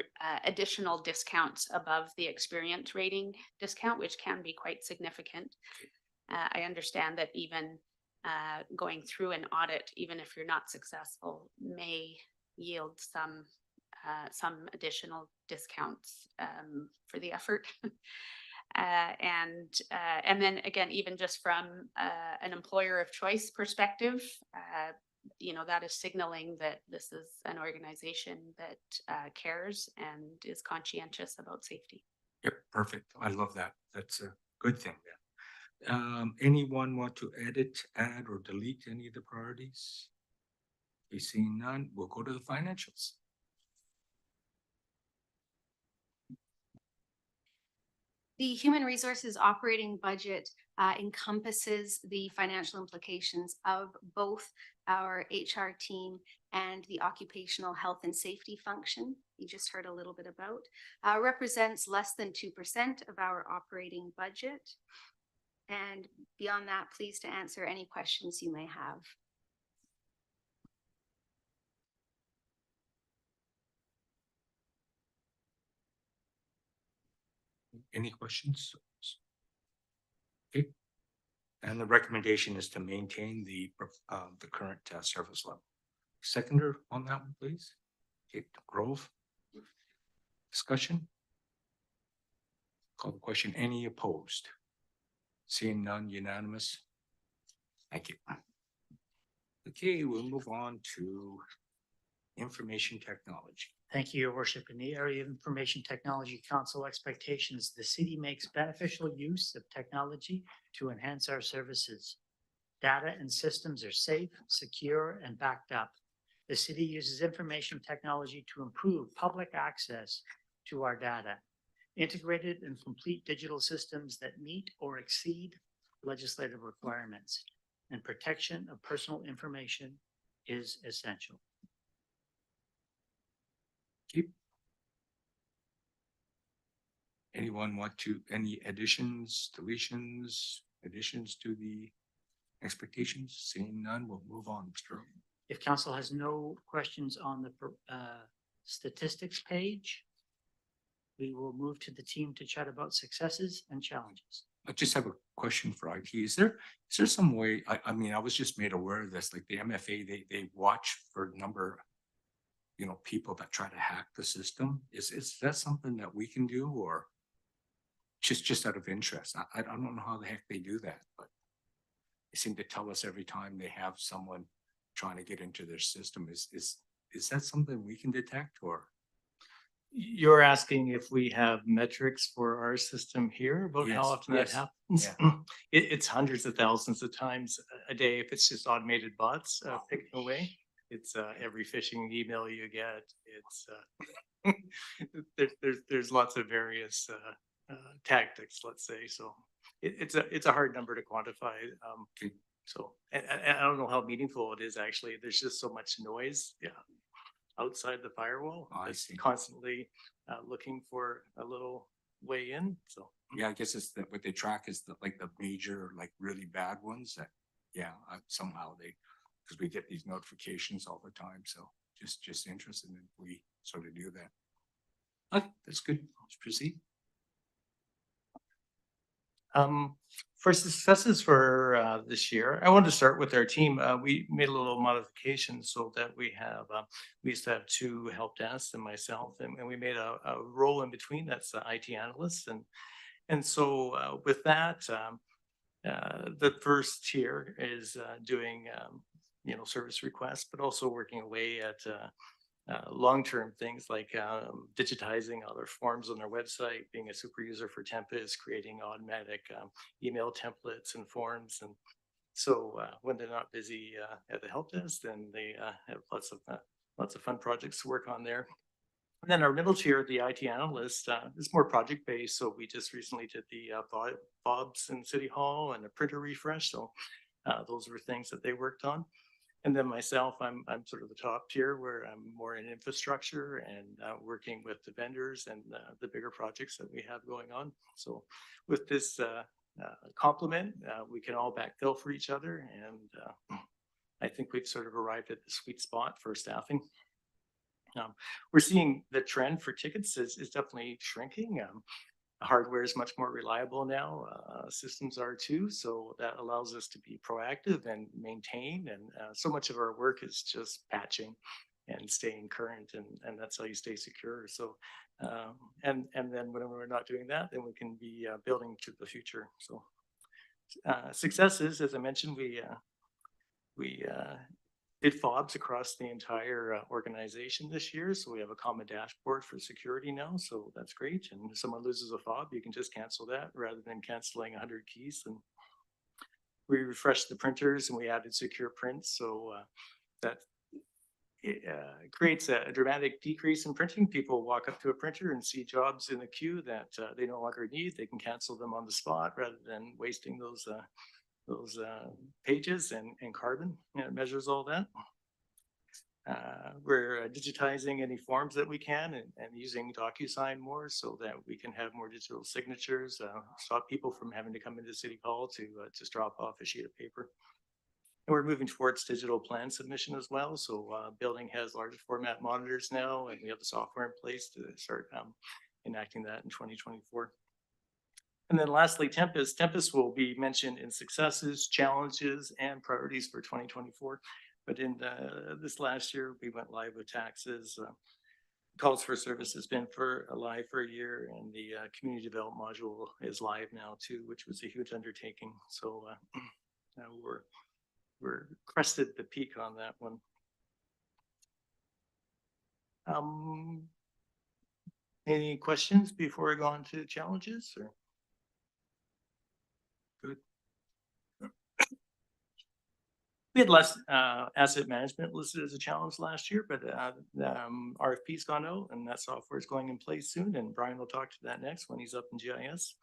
additional discounts above the experience rating discount, which can be quite significant. I understand that even going through an audit, even if you're not successful, may yield some additional discounts for the effort. And then again, even just from an employer of choice perspective, that is signaling that this is an organization that cares and is conscientious about safety. Yep, perfect. I love that. That's a good thing. Anyone want to edit, add, or delete any of the priorities? We see none. We'll go to the financials. The human resources operating budget encompasses the financial implications of both our HR team and the occupational health and safety function you just heard a little bit about. Represents less than 2% of our operating budget. And beyond that, pleased to answer any questions you may have. Any questions? Okay. And the recommendation is to maintain the current service level. Seconder on that one, please. Okay, Grove. Discussion? Call the question. Any opposed? Seeing none, unanimous. Thank you. Okay, we'll move on to information technology. Thank you, Your Worship. In the area of information technology, council expectations, the city makes beneficial use of technology to enhance our services. Data and systems are safe, secure, and backed up. The city uses information technology to improve public access to our data. Integrated and complete digital systems that meet or exceed legislative requirements, and protection of personal information is essential. Anyone want any additions, deletions, additions to the expectations? Seeing none, we'll move on, Mr. Earl. If council has no questions on the statistics page, we will move to the team to chat about successes and challenges. I just have a question for IT. Is there some way, I mean, I was just made aware of this, like the MFA, they watch for a number, people that try to hack the system. Is that something that we can do, or just out of interest? I don't know how the heck they do that, but they seem to tell us every time they have someone trying to get into their system. Is that something we can detect, or? You're asking if we have metrics for our system here about how Yes, often yes, that happens? It's hundreds of thousands of times a day if it's just automated bots picking away. It's every phishing email you get. It's there's lots of various tactics, let's say. So it's a hard number to quantify. So and I don't know how meaningful it is actually. There's just so much noise. Yeah. Outside the firewall. I It's see. constantly looking for a little way in. So Yeah, I guess it's that what they track is the major, really bad ones that, somehow because we get these notifications all the time. So just interested in if we sort of do that. Okay, that's good. Let's proceed. For successes for this year, I wanted to start with our team. We made a little modification so that we used to have two help desks and myself, and we made a role in between that's the IT analyst. And so with that, the first tier is doing service requests, but also working away at long-term things like digitizing other forms on their website, being a super user for Tempest, creating automatic email templates and forms. And so when they're not busy at the help desk, then they have lots of fun projects to work on there. And then our middle tier, the IT analyst, is more project-based. So we just recently did the fobs in City Hall and a printer refresh. So those were things that they worked on. And then myself, I'm sort of the top tier where I'm more in infrastructure and working with the vendors and the bigger projects that we have going on. So with this complement, we can all backfill for each other, and I think we've sort of arrived at the sweet spot for staffing. We're seeing the trend for tickets is definitely shrinking. Hardware is much more reliable now. Systems are too. So that allows us to be proactive and maintain. And so much of our work is just patching and staying current. And that's how you stay secure. So, and then when we're not doing that, then we can be building to the future. So successes, as I mentioned, we did FOBs across the entire organization this year. So we have a common dashboard for security now. So that's great. And if someone loses a FOB, you can just cancel that rather than canceling 100 keys. And we refreshed the printers and we added secure prints. So that creates a dramatic decrease in printing. People walk up to a printer and see jobs in the queue that they no longer need. They can cancel them on the spot rather than wasting those pages and carbon. It measures all that. We're digitizing any forms that we can and using DocuSign more so that we can have more digital signatures, stop people from having to come into City Hall to just drop off a sheet of paper. And we're moving towards digital plan submission as well. So building has larger format monitors now, and we have the software in place to start enacting that in 2024. And then lastly, Tempest. Tempest will be mentioned in successes, challenges, and priorities for 2024. But in this last year, we went live with taxes. Calls for service has been live for a year, and the community development module is live now too, which was a huge undertaking. So we're crested the peak on that one. Any questions before I go on to challenges? Or? Good. We had less asset management listed as a challenge last year, but RFP's gone out and that software is going in place soon. And Brian will talk to that next when he's up in GIS.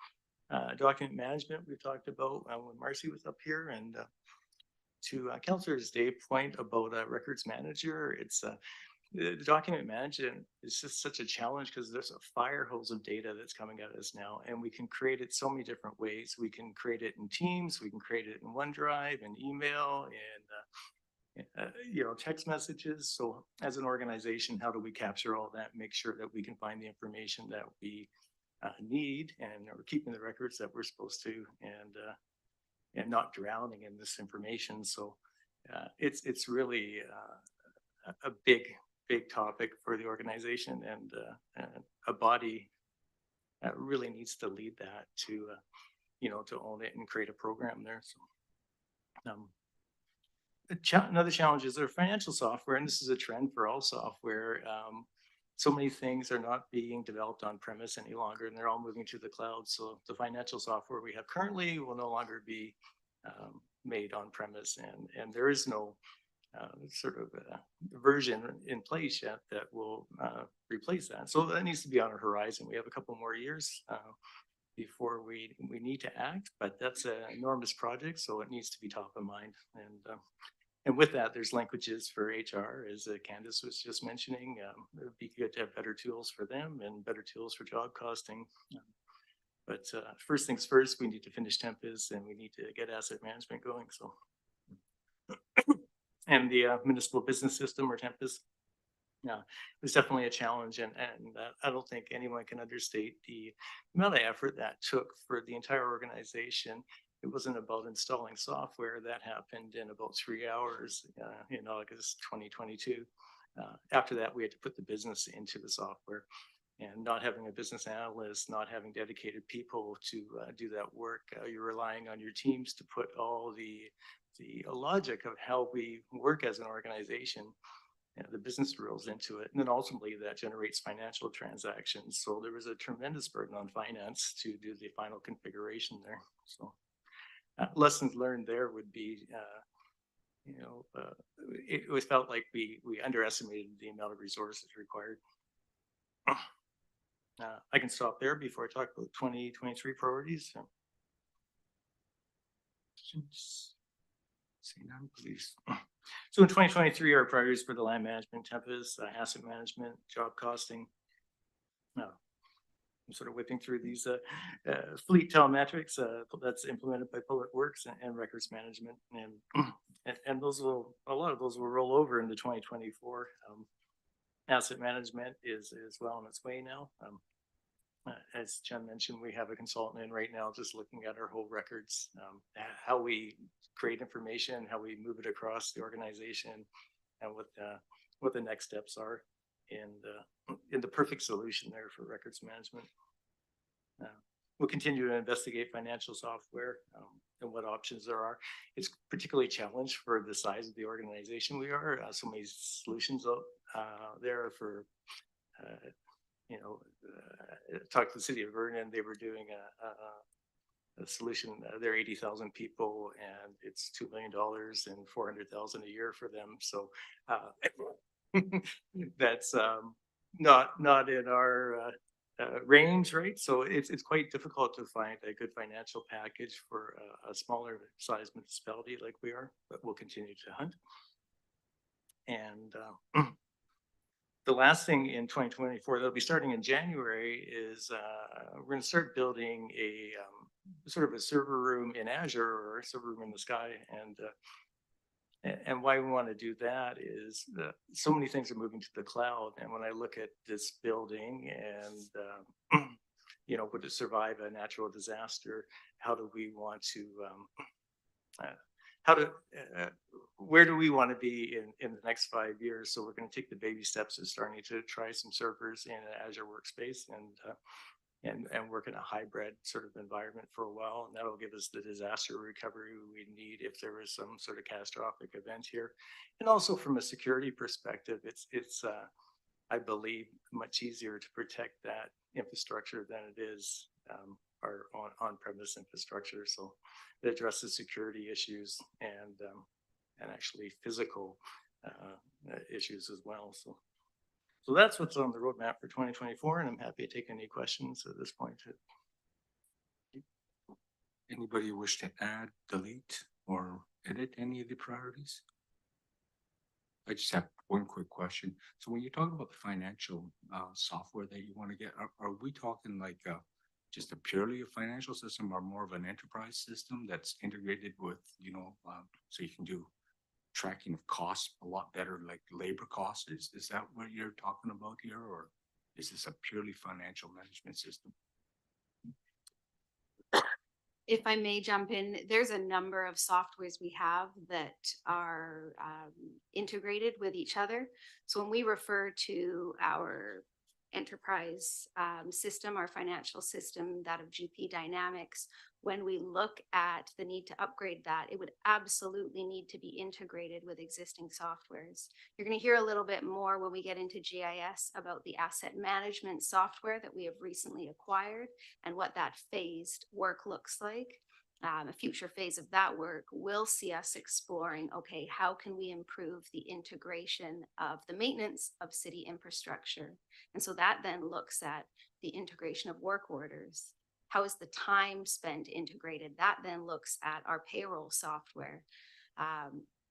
Document management we've talked about when Marcy was up here, and to Councillor's Dave's point about a records manager, it's the document management is just such a challenge because there's a fire hose of data that's coming at us now, and we can create it so many different ways. We can create it in Teams, we can create it in OneDrive and email and text messages. So as an organization, how do we capture all that, make sure that we can find the information that we need, and we're keeping the records that we're supposed to, and not drowning in this information. So it's really a big topic for the organization, and a body really needs to lead that to own it and create a program there. So another challenge is their financial software, and this is a trend for all software. So many things are not being developed on premise any longer, and they're all moving to the cloud. So the financial software we have currently will no longer be made on premise, and there is no sort of version in place yet that will replace that. So that needs to be on our horizon. We have a couple more years before we need to act, but that's an enormous project, so it needs to be top of mind. And with that, there's linkages for HR, as Candace was just mentioning. It would be good to have better tools for them and better tools for job costing. But first things first, we need to finish Tempest, and we need to get asset management going. So, and the municipal business system, or Tempest, it was definitely a challenge, and I don't think anyone can understate the amount of effort that took for the entire organization. It wasn't about installing software. That happened in about 3 hours in August 2022. After that, we had to put the business into the software, and not having a business analyst, not having dedicated people to do that work. You're relying on your teams to put all the logic of how we work as an organization, the business rules into it. And then ultimately that generates financial transactions. So there was a tremendous burden on finance to do the final configuration there. So lessons learned there would be, it was felt like we underestimated the amount of resources required. I can stop there before I talk about 2023 priorities. See none, please. So in 2023, our priorities for the land management, Tempest, asset management, job costing. I'm sort of whipping through these fleet telemetrics that's implemented by Public Works and records management. And And a lot of those will roll over into 2024. Asset management is well on its way now. As Jen mentioned, we have a consultant in right now just looking at our whole records, how we create information, how we move it across the organization, and what the next steps are in the perfect solution there for records management. We'll continue to investigate financial software and what options there are. It's particularly challenged for the size of the organization we are. So many solutions there for, talked to the city of Vernon. They were doing a solution. They're 80,000 people, and it's $2 million and 400,000 a year for them. So that's not in our range, right? So it's quite difficult to find a good financial package for a smaller size municipality like we are, but we'll continue to hunt. And the last thing in 2024 that'll be starting in January is we're going to start building a sort of a server room in Azure or a server room in the sky. And why we want to do that is so many things are moving to the cloud. And when I look at this building and, would it survive a natural disaster? How do we want to, where do we want to be in the next 5 years? So we're going to take the baby steps of starting to try some servers in an Azure workspace and work in a hybrid sort of environment for a while. And that'll give us the disaster recovery we need if there is some sort of catastrophic event here. And also from a security perspective, it's I believe, much easier to protect that infrastructure than it is our on-premise infrastructure. So it addresses security issues and actually physical issues as well. So that's what's on the roadmap for 2024, and I'm happy to take any questions at this point. Anybody wish to add, delete, or edit any of the priorities? I just have one quick question. So when you talk about the financial software that you want to get, are we talking like just a purely a financial system or more of an enterprise system that's integrated with, so you can do tracking of costs a lot better, like labor costs? Is that what you're talking about here, or is this a purely financial management system? If I may jump in, there's a number of softwares we have that are integrated with each other. So when we refer to our enterprise system, our financial system, that of GP Dynamics, when we look at the need to upgrade that, it would absolutely need to be integrated with existing softwares. You're going to hear a little bit more when we get into GIS about the asset management software that we have recently acquired and what that phased work looks like. A future phase of that work will see us exploring, okay, how can we improve the integration of the maintenance of city infrastructure? And so that then looks at the integration of work orders. How is the time spent integrated? That then looks at our payroll software.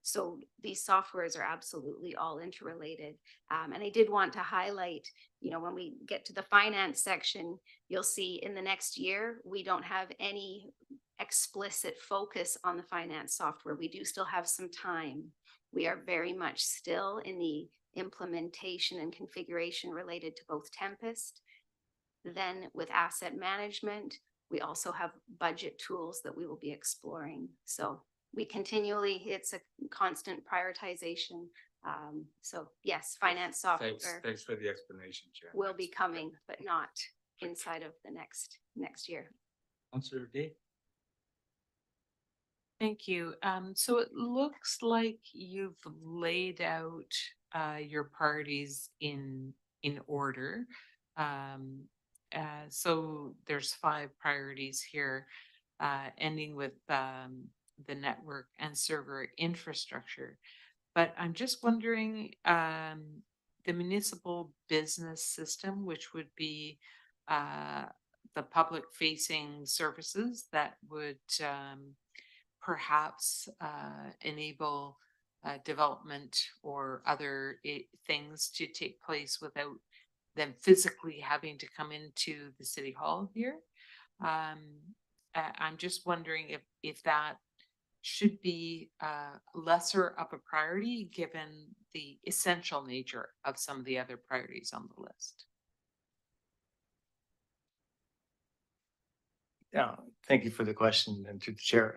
So these softwares are absolutely all interrelated. And I did want to highlight, when we get to the finance section, you'll see in the next year, we don't have any explicit focus on the finance software. We do still have some time. We are very much still in the implementation and configuration related to both Tempest. Then with asset management, we also have budget tools that we will be exploring. So we continually, it's a constant prioritization. So yes, finance software. Thanks for the explanation, Jen. Will be coming, but not inside of the next year. Councilor Day. Thank you. So it looks like you've laid out your priorities in order. So there's 5 priorities here, ending with the network and server infrastructure. But I'm just wondering, the municipal business system, which would be the public facing services that would perhaps enable development or other things to take place without them physically having to come into the city hall here. I'm just wondering if that should be lesser of a priority given the essential nature of some of the other priorities on the list? Yeah, thank you for the question and to the chair.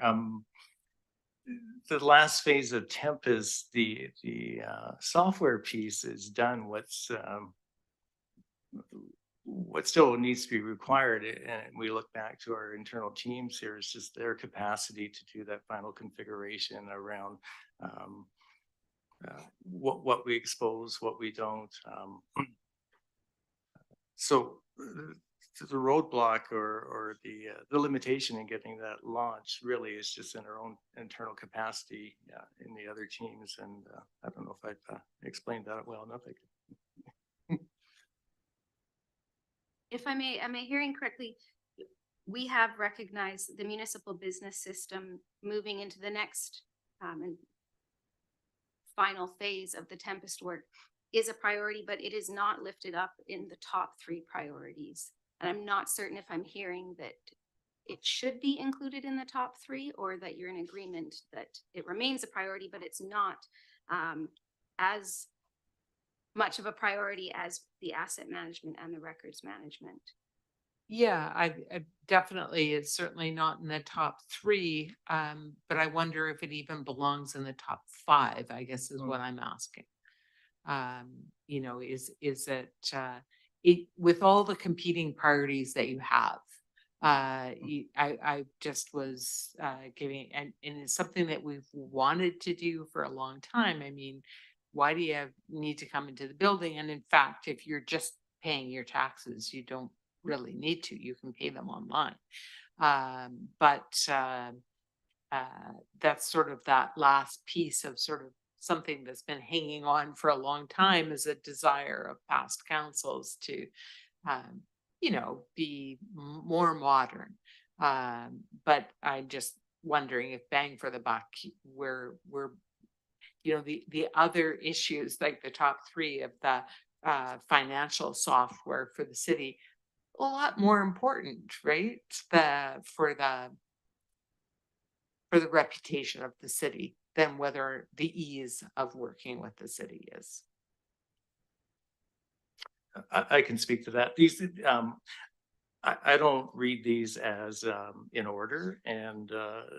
The last phase of temp is the software piece is done. What still needs to be required, and we look back to our internal teams here, is just their capacity to do that final configuration around what we expose, what we don't. So the roadblock or the limitation in getting that launch really is just in our own internal capacity in the other teams. And I don't know if I've explained that well enough. If I may, am I hearing correctly? We have recognized the municipal business system moving into the next and final phase of the Tempest work is a priority, but it is not lifted up in the top 3 priorities. And I'm not certain if I'm hearing that it should be included in the top 3 or that you're in agreement that it remains a priority, but it's not as much of a priority as the asset management and the records management. Yeah, I definitely, it's certainly not in the top 3, but I wonder if it even belongs in the top 5, I guess is what I'm asking. You know, is it with all the competing priorities that you have, I just was giving, and it's something that we've wanted to do for a long time. I mean, why do you need to come into the building? And in fact, if you're just paying your taxes, you don't really need to. You can pay them online. But that's sort of that last piece of sort of something that's been hanging on for a long time, is a desire of past councils to, you know, be more modern. But I'm just wondering if bang for the buck, we're you know, the other issues like the top 3 of the financial software for the city, a lot more important, right? For the reputation of the city than whether the ease of working with the city is. I can speak to that. These I don't read these as in order, and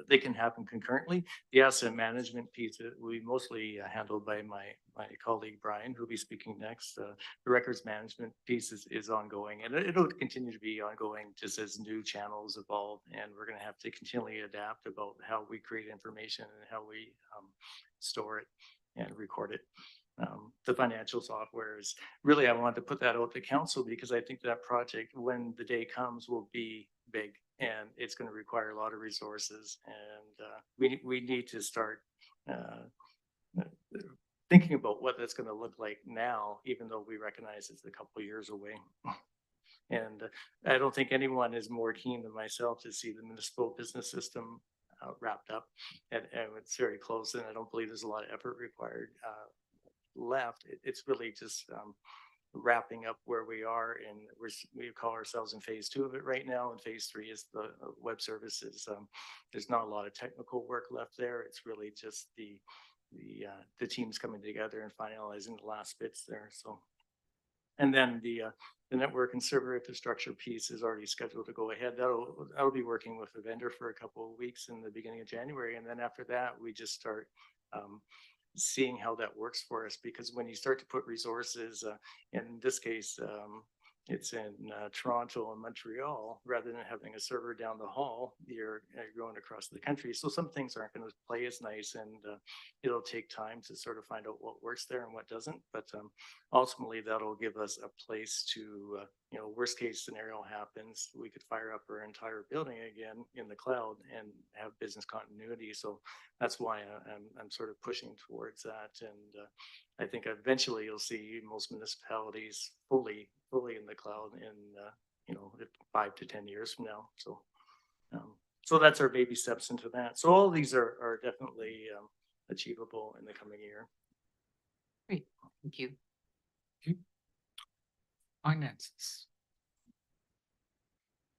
they can happen concurrently. The asset management piece will be mostly handled by my colleague Brian, who'll be speaking next. The records management piece is ongoing, and it'll continue to be ongoing just as new channels evolve, and we're going to have to continually adapt about how we create information and how we store it and record it. The financial software is really, I wanted to put that out to council because I think that project, when the day comes, will be big and it's going to require a lot of resources. And we need to start thinking about what that's going to look like now, even though we recognize it's a couple of years away. And I don't think anyone is more keen than myself to see the municipal business system wrapped up. And it's very close, and I don't believe there's a lot of effort required left. It's really just wrapping up where we are, and we call ourselves in phase 2 of it right now, and phase 3 is the web services. There's not a lot of technical work left there. It's really just the teams coming together and finalizing the last bits there. So, and then the network and server infrastructure piece is already scheduled to go ahead. I'll be working with a vendor for a couple of weeks in the beginning of January, and then after that we just start seeing how that works for us, because when you start to put resources, in this case, it's in Toronto and Montreal, rather than having a server down the hall, you're going across the country. So some things aren't going to play as nice, and it'll take time to sort of find out what works there and what doesn't. But ultimately, that'll give us a place to, you know, worst case scenario happens, we could fire up our entire building again in the cloud and have business continuity. So that's why I'm sort of pushing towards that. And I think eventually you'll see most municipalities fully in the cloud in, you know, 5 to 10 years from now. So, so that's our baby steps into that. So all these are definitely achievable in the coming year. Great, thank you. Finances.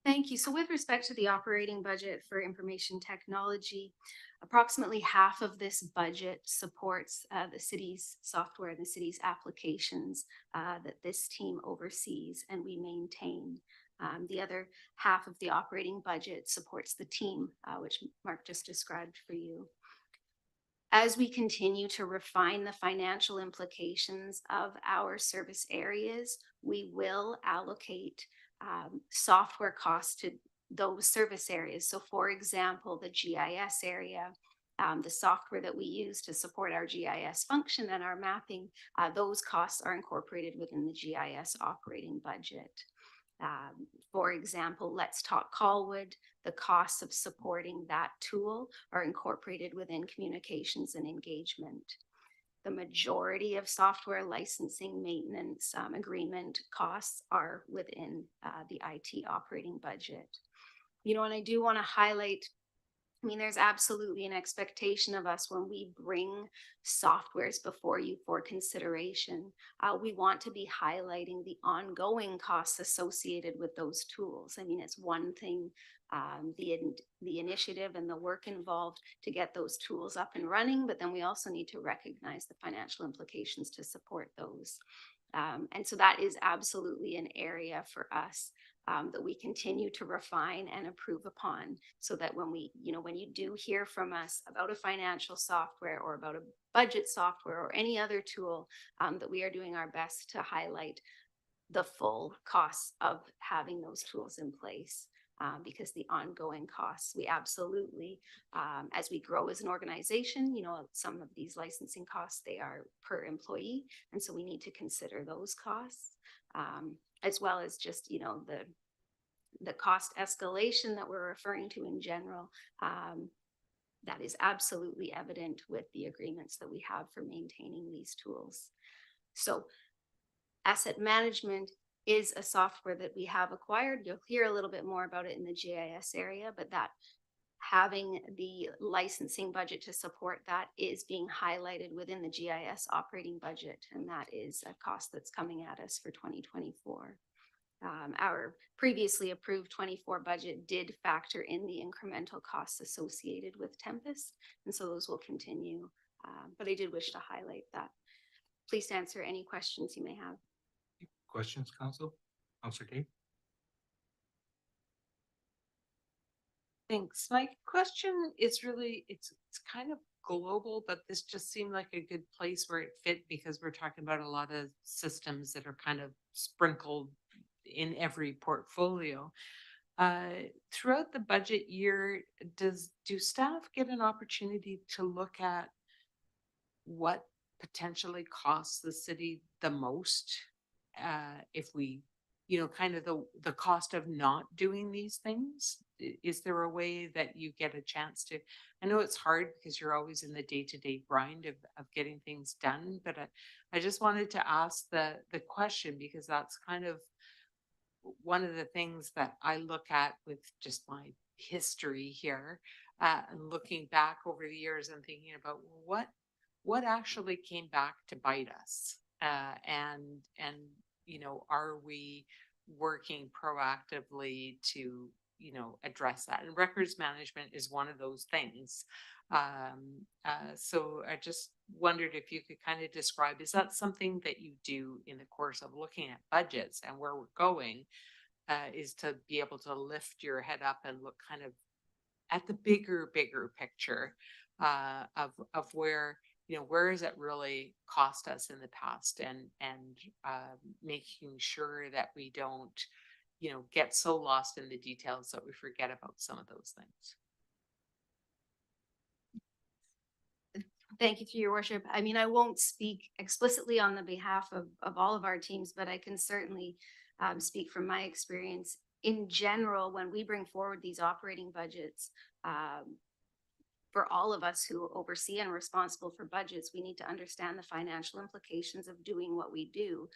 Thank you. So with respect to the operating budget for information technology, approximately half of this budget supports the city's software, the city's applications that this team oversees and we maintain. The other half of the operating budget supports the team, which Mark just described for you. As we continue to refine the financial implications of our service areas, we will allocate software costs to those service areas. So for example, the GIS area, the software that we use to support our GIS function and our mapping, those costs are incorporated within the GIS operating budget. For example, Let's Talk Colwood, the costs of supporting that tool are incorporated within communications and engagement. The majority of software licensing maintenance agreement costs are within the IT operating budget. You know, and I do want to highlight, I mean, there's absolutely an expectation of us when we bring softwares before you for consideration. We want to be highlighting the ongoing costs associated with those tools. I mean, it's one thing, the initiative and the work involved to get those tools up and running, but then we also need to recognize the financial implications to support those. And so that is absolutely an area for us that we continue to refine and improve upon, so that when we, you know, when you do hear from us about a financial software or about a budget software or any other tool, that we are doing our best to highlight the full costs of having those tools in place. Because the ongoing costs, we absolutely, as we grow as an organization, you know, some of these licensing costs, they are per employee. And so we need to consider those costs, as well as just, you know, the cost escalation that we're referring to in general. That is absolutely evident with the agreements that we have for maintaining these tools. So asset management is a software that we have acquired. You'll hear a little bit more about it in the GIS area, but that having the licensing budget to support that is being highlighted within the GIS operating budget. And that is a cost that's coming at us for 2024. Our previously approved 24 budget did factor in the incremental costs associated with Tempest, and so those will continue. But I did wish to highlight that. Please answer any questions you may have. Questions, Council? Councilor Dave? Thanks. My question is really, it's kind of global, but this just seemed like a good place where it fit, because we're talking about a lot of systems that are kind of sprinkled in every portfolio. Throughout the budget year, do staff get an opportunity to look at what potentially costs the city the most? If we, you know, kind of the cost of not doing these things? Is there a way that you get a chance to? I know it's hard because you're always in the day-to-day grind of getting things done, but I just wanted to ask the question, because that's kind of one of the things that I look at with just my history here, and looking back over the years and thinking about what actually came back to bite us, and you know, are we working proactively to, you know, address that? And records management is one of those things. So I just wondered if you could kind of describe, is that something that you do in the course of looking at budgets and where we're going, is to be able to lift your head up and look kind of at the bigger picture, of where, you know, where has it really cost us in the past, and making sure that we don't, you know, get so lost in the details that we forget about some of those things. Thank you, to your worship. I mean, I won't speak explicitly on the behalf of all of our teams, but I can certainly speak from my experience. In general, when we bring forward these operating budgets, for all of us who oversee and are responsible for budgets, we need to understand the financial implications of doing what we do.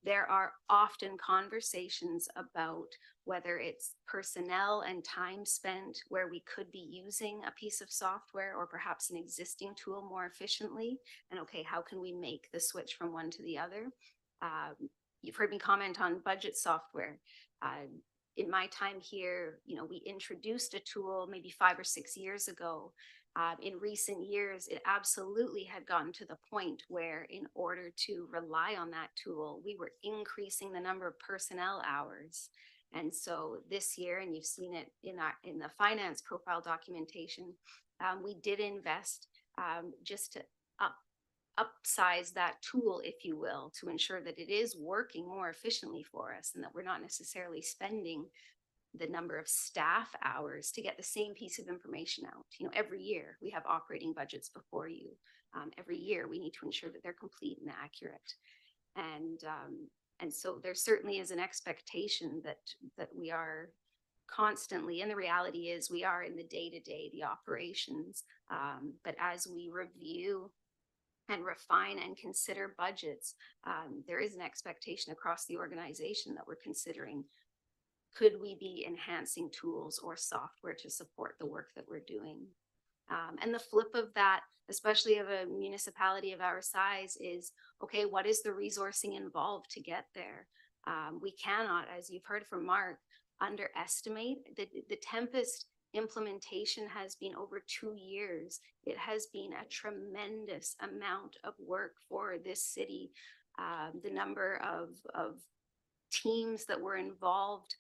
There are often conversations about whether it's personnel and time spent where we could be using a piece of software or perhaps an existing tool more efficiently. And okay, how can we make the switch from one to the other? You've heard me comment on budget software. in my time here, we introduced a tool maybe 5 or 6 years ago. In recent years, it absolutely had gotten to the point where in order to rely on that tool, we were increasing the number of personnel hours. And so this year, and you've seen it in the finance profile documentation, we did invest just to upsize that tool, if you will, to ensure that it is working more efficiently for us and that we're not necessarily spending the number of staff hours to get the same piece of information out. Every year we have operating budgets before you. Every year we need to ensure that they're complete and accurate. And so there certainly is an expectation that we are constantly, and the reality is we are in the day-to-day, the operations. But as we review and refine and consider budgets, there is an expectation across the organization that we're considering, could we be enhancing tools or software to support the work that we're doing? And the flip of that, especially of a municipality of our size, is, okay, what is the resourcing involved to get there? We cannot, as you've heard from Mark, underestimate the Tempest implementation has been over 2 years. It has been a tremendous amount of work for this city. The number of teams that were involved,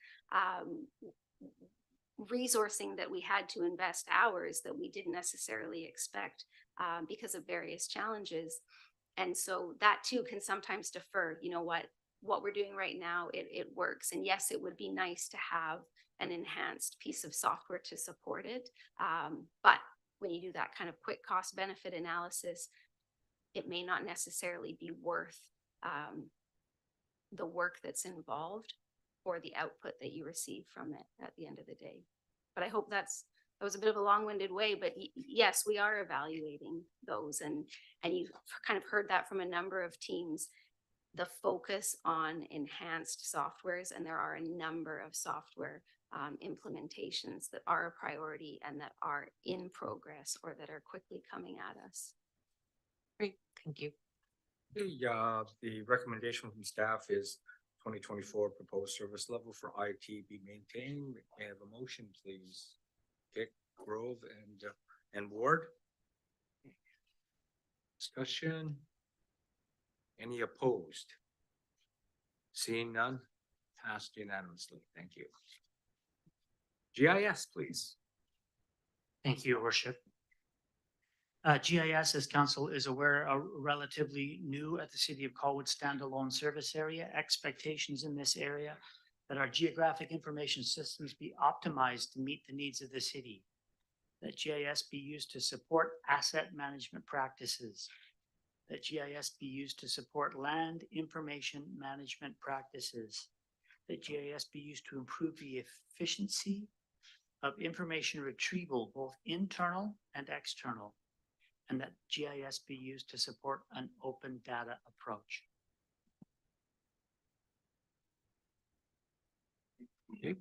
resourcing that we had to invest hours that we didn't necessarily expect because of various challenges. And so that too can sometimes defer. What we're doing right now, it works. And yes, it would be nice to have an enhanced piece of software to support it. But when you do that kind of quick cost benefit analysis, it may not necessarily be worth the work that's involved or the output that you receive from it at the end of the day. But I hope that was a bit of a long-winded way, but yes, we are evaluating those, and you've kind of heard that from a number of teams, the focus on enhanced softwares, and there are a number of software implementations that are a priority and that are in progress or that are quickly coming at us. Great, thank you. The recommendation from staff is 2024 proposed service level for IT be maintained. May I have a motion, please? Dick, Grove, and Ward. Discussion. Any opposed? Seeing none, passed unanimously. Thank you. GIS, please. Thank you, Your Worship. GIS, as council is aware, are relatively new at the City of Colwood standalone service area. Expectations in this area that our geographic information systems be optimized to meet the needs of the city, that GIS be used to support asset management practices, that GIS be used to support land information management practices, that GIS be used to improve the efficiency of information retrieval, both internal and external, and that GIS be used to support an open data approach. Okay.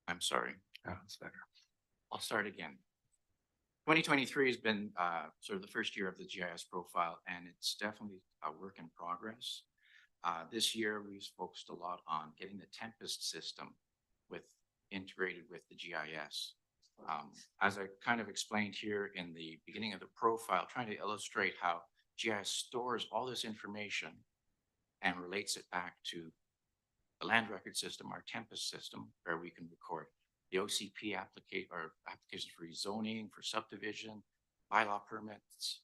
I'm sorry. Oh, that's better. I'll start again. 2023 has been sort of the first year of the GIS profile, and it's definitely a work in progress. This year, we've focused a lot on getting the Tempest system integrated with the GIS. As I kind of explained here in the beginning of the profile, trying to illustrate how GIS stores all this information and relates it back to the land record system, our Tempest system, where we can record the OCP applications for rezoning, for subdivision, bylaw permits,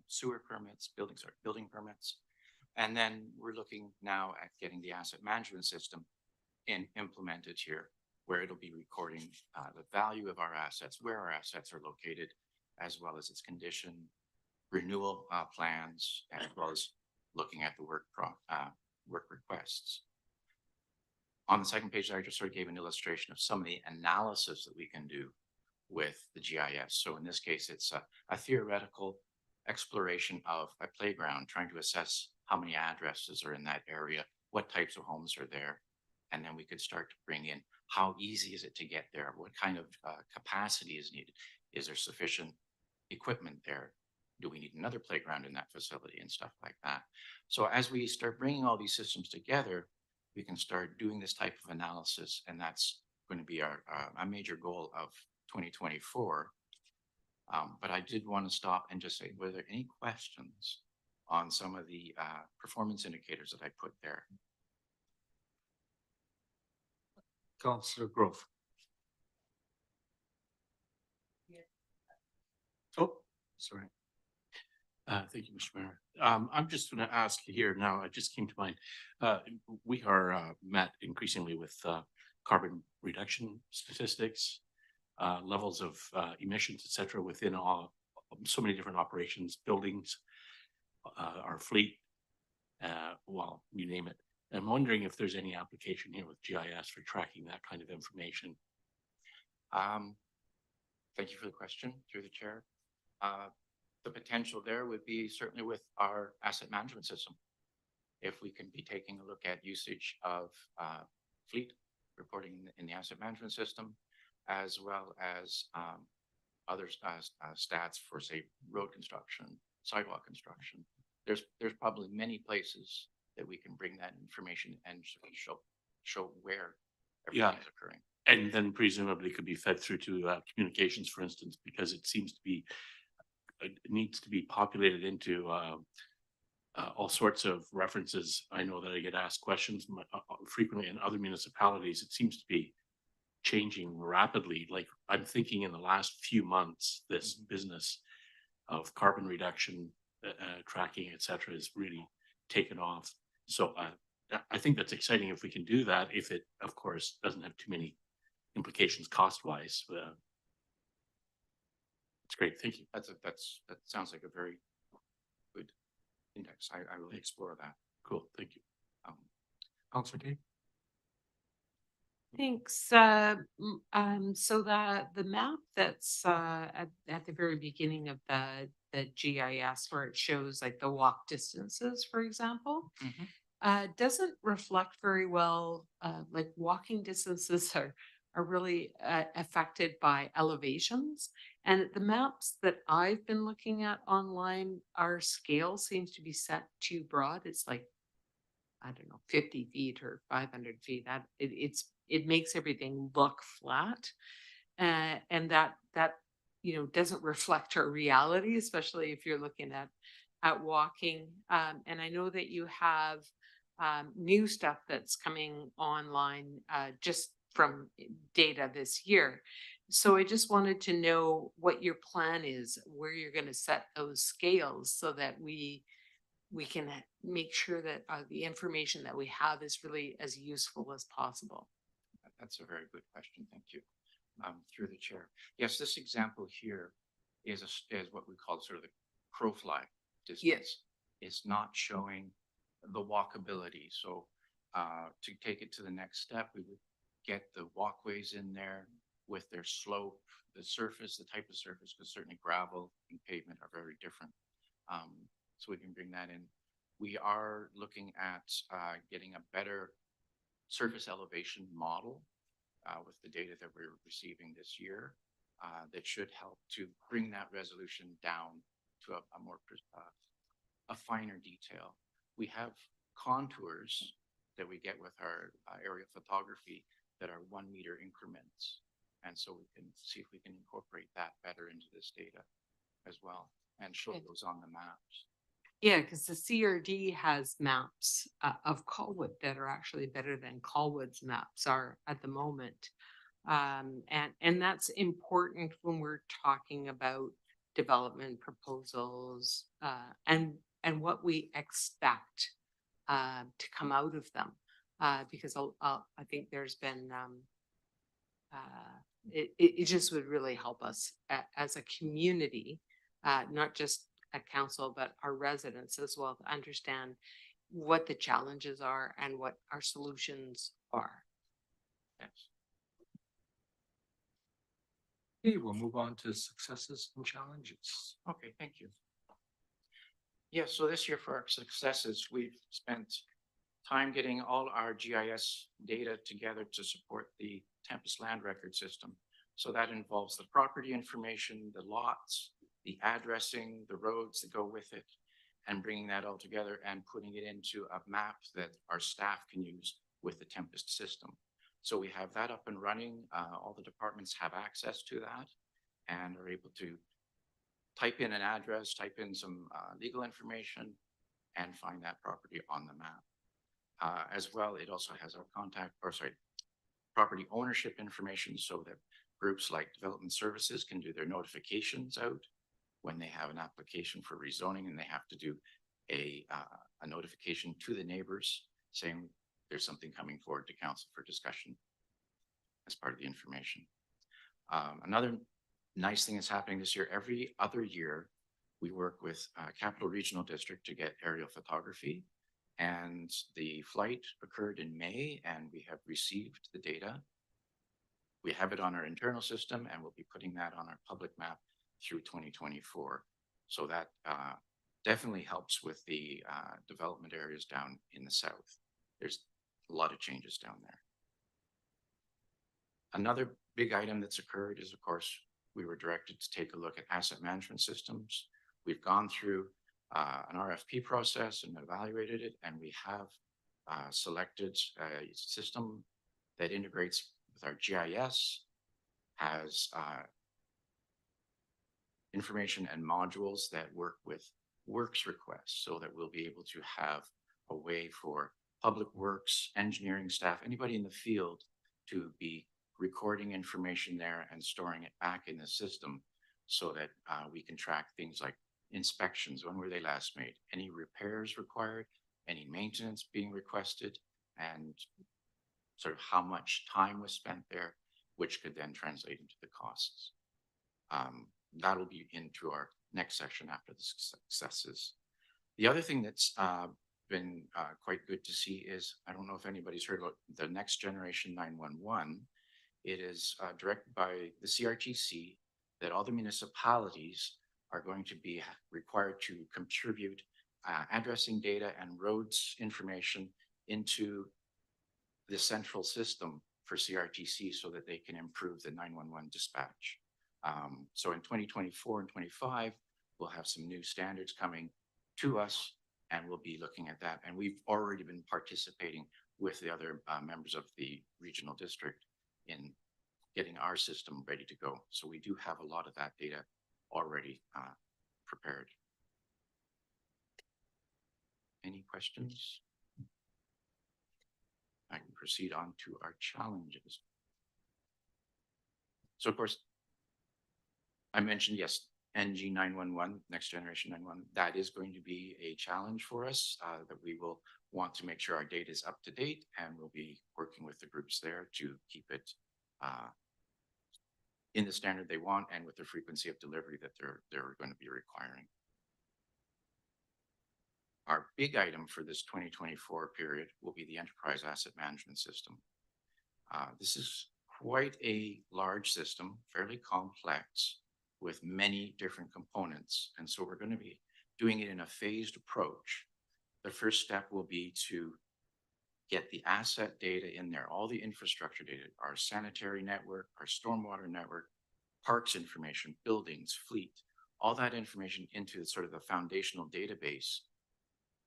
sewer permits, building permits. And then we're looking now at getting the asset management system implemented here, where it'll be recording the value of our assets, where our assets are located, as well as its condition, renewal plans, as well as looking at the work requests. On the second page, I just sort of gave an illustration of some of the analysis that we can do with the GIS. So in this case, it's a theoretical exploration of a playground, trying to assess how many addresses are in that area what types of homes are there. And then we could start to bring in, how easy is it to get there? What kind of capacity is needed? Is there sufficient equipment there? Do we need another playground in that facility and stuff like that? So as we start bringing all these systems together, we can start doing this type of analysis, and that's going to be a major goal of 2024. But I did want to stop and just say, were there any questions on some of the performance indicators that I put there? Councillor Grove. Oh, sorry. Thank you, Mr. Mayor. I'm just going to ask here now, it just came to mind. We are met increasingly with carbon reduction statistics, levels of emissions, et cetera, within so many different operations, buildings, our fleet, well, you name it. I'm wondering if there's any application here with GIS for tracking that kind of information. Thank you for the question, through the chair. The potential there would be certainly with our asset management system. If we can be taking a look at usage of fleet reporting in the asset management system, as well as other stats for, say, road construction, sidewalk construction. There's probably many places that we can bring that information and show where everything is occurring. And then presumably could be fed through to communications, for instance, because it seems to be, it needs to be populated into all sorts of references. I know that I get asked questions frequently in other municipalities. It seems to be changing rapidly. Like, I'm thinking in the last few months, this business of carbon reduction, tracking, et cetera, is really taken off. So I think that's exciting if we can do that, if it, of course, doesn't have too many implications cost-wise. It's great. Thank you. That sounds like a very good index. I will explore that. Cool. Thank you. Councillor Kay. Thanks. So the map that's at the very beginning of the GIS, where it shows like the walk distances, for example, doesn't reflect very well. Like, walking distances are really affected by elevations. And the maps that I've been looking at online, our scale seems to be set too broad. It's like, I don't know, 50 feet or 500 feet. That it makes everything look flat, and that doesn't reflect our reality, especially if you're looking at walking. And I know that you have new stuff that's coming online just from data this year. So I just wanted to know what your plan is, where you're going to set those scales, so that we can make sure that the information that we have is really as useful as possible. That's a very good question. Thank you. Through the chair. Yes, this example here is what we call sort of the crow fly distance. Yes. It's not showing the walkability. So to take it to the next step, we would get the walkways in there with their slope, the surface, the type of surface, because certainly gravel and pavement are very different. So we can bring that in. We are looking at getting a better surface elevation model with the data that we're receiving this year that should help to bring that resolution down to a more a finer detail. We have contours that we get with our aerial photography that are 1 meter increments. And so we can see if we can incorporate that better into this data as well and show those on the maps. Yeah, because the CRD has maps of Colwood that are actually better than Colwood's maps are at the moment. And that's important when we're talking about development proposals and what we expect to come out of them. Because I think there's been, it just would really help us as a community, not just at council, but our residents as well, to understand what the challenges are and what our solutions are. Yes. Okay, we'll move on to successes and challenges. Okay, thank you. Yeah, so this year for our successes, we've spent time getting all our GIS data together to support the Tempest Land Record System. So that involves the property information, the lots, the addressing, the roads that go with it, and bringing that all together and putting it into a map that our staff can use with the Tempest system. So we have that up and running. All the departments have access to that and are able to type in an address, type in some legal information, and find that property on the map. As well, it also has our property ownership information so that groups like Development Services can do their notifications out when they have an application for rezoning and they have to do a notification to the neighbors saying there's something coming forward to council for discussion as part of the information. Another nice thing that's happening this year, every other year, we work with Capital Regional District to get aerial photography. And the flight occurred in May and we have received the data. We have it on our internal system and we'll be putting that on our public map through 2024. So that definitely helps with the development areas down in the south. There's a lot of changes down there. Another big item that's occurred is, of course, we were directed to take a look at asset management systems. We've gone through an RFP process and evaluated it, and we have selected a system that integrates with our GIS, has information and modules that work with works requests so that we'll be able to have a way for public works, engineering staff, anybody in the field to be recording information there and storing it back in the system so that we can track things like inspections, when were they last made, any repairs required, any maintenance being requested, and sort of how much time was spent there, which could then translate into the costs. That'll be into our next section after the successes. The other thing that's been quite good to see is, I don't know if anybody's heard about the Next Generation 911. It is directed by the CRTC that all the municipalities are going to be required to contribute addressing data and roads information into the central system for CRTC so that they can improve the 911 dispatch. So in 2024 and 25, we'll have some new standards coming to us and we'll be looking at that. And we've already been participating with the other members of the regional district in getting our system ready to go. So we do have a lot of that data already prepared. Any questions? I can proceed on to our challenges. So of course, I mentioned, yes, NG 911, Next Generation 911, that is going to be a challenge for us that we will want to make sure our data is up to date, and we'll be working with the groups there to keep it in the standard they want and with the frequency of delivery that they're going to be requiring. Our big item for this 2024 period will be the Enterprise Asset Management System. This is quite a large system, fairly complex, with many different components. And so we're going to be doing it in a phased approach. The first step will be to get the asset data in there, all the infrastructure data, our sanitary network, our stormwater network, parks information, buildings, fleet, all that information into sort of the foundational database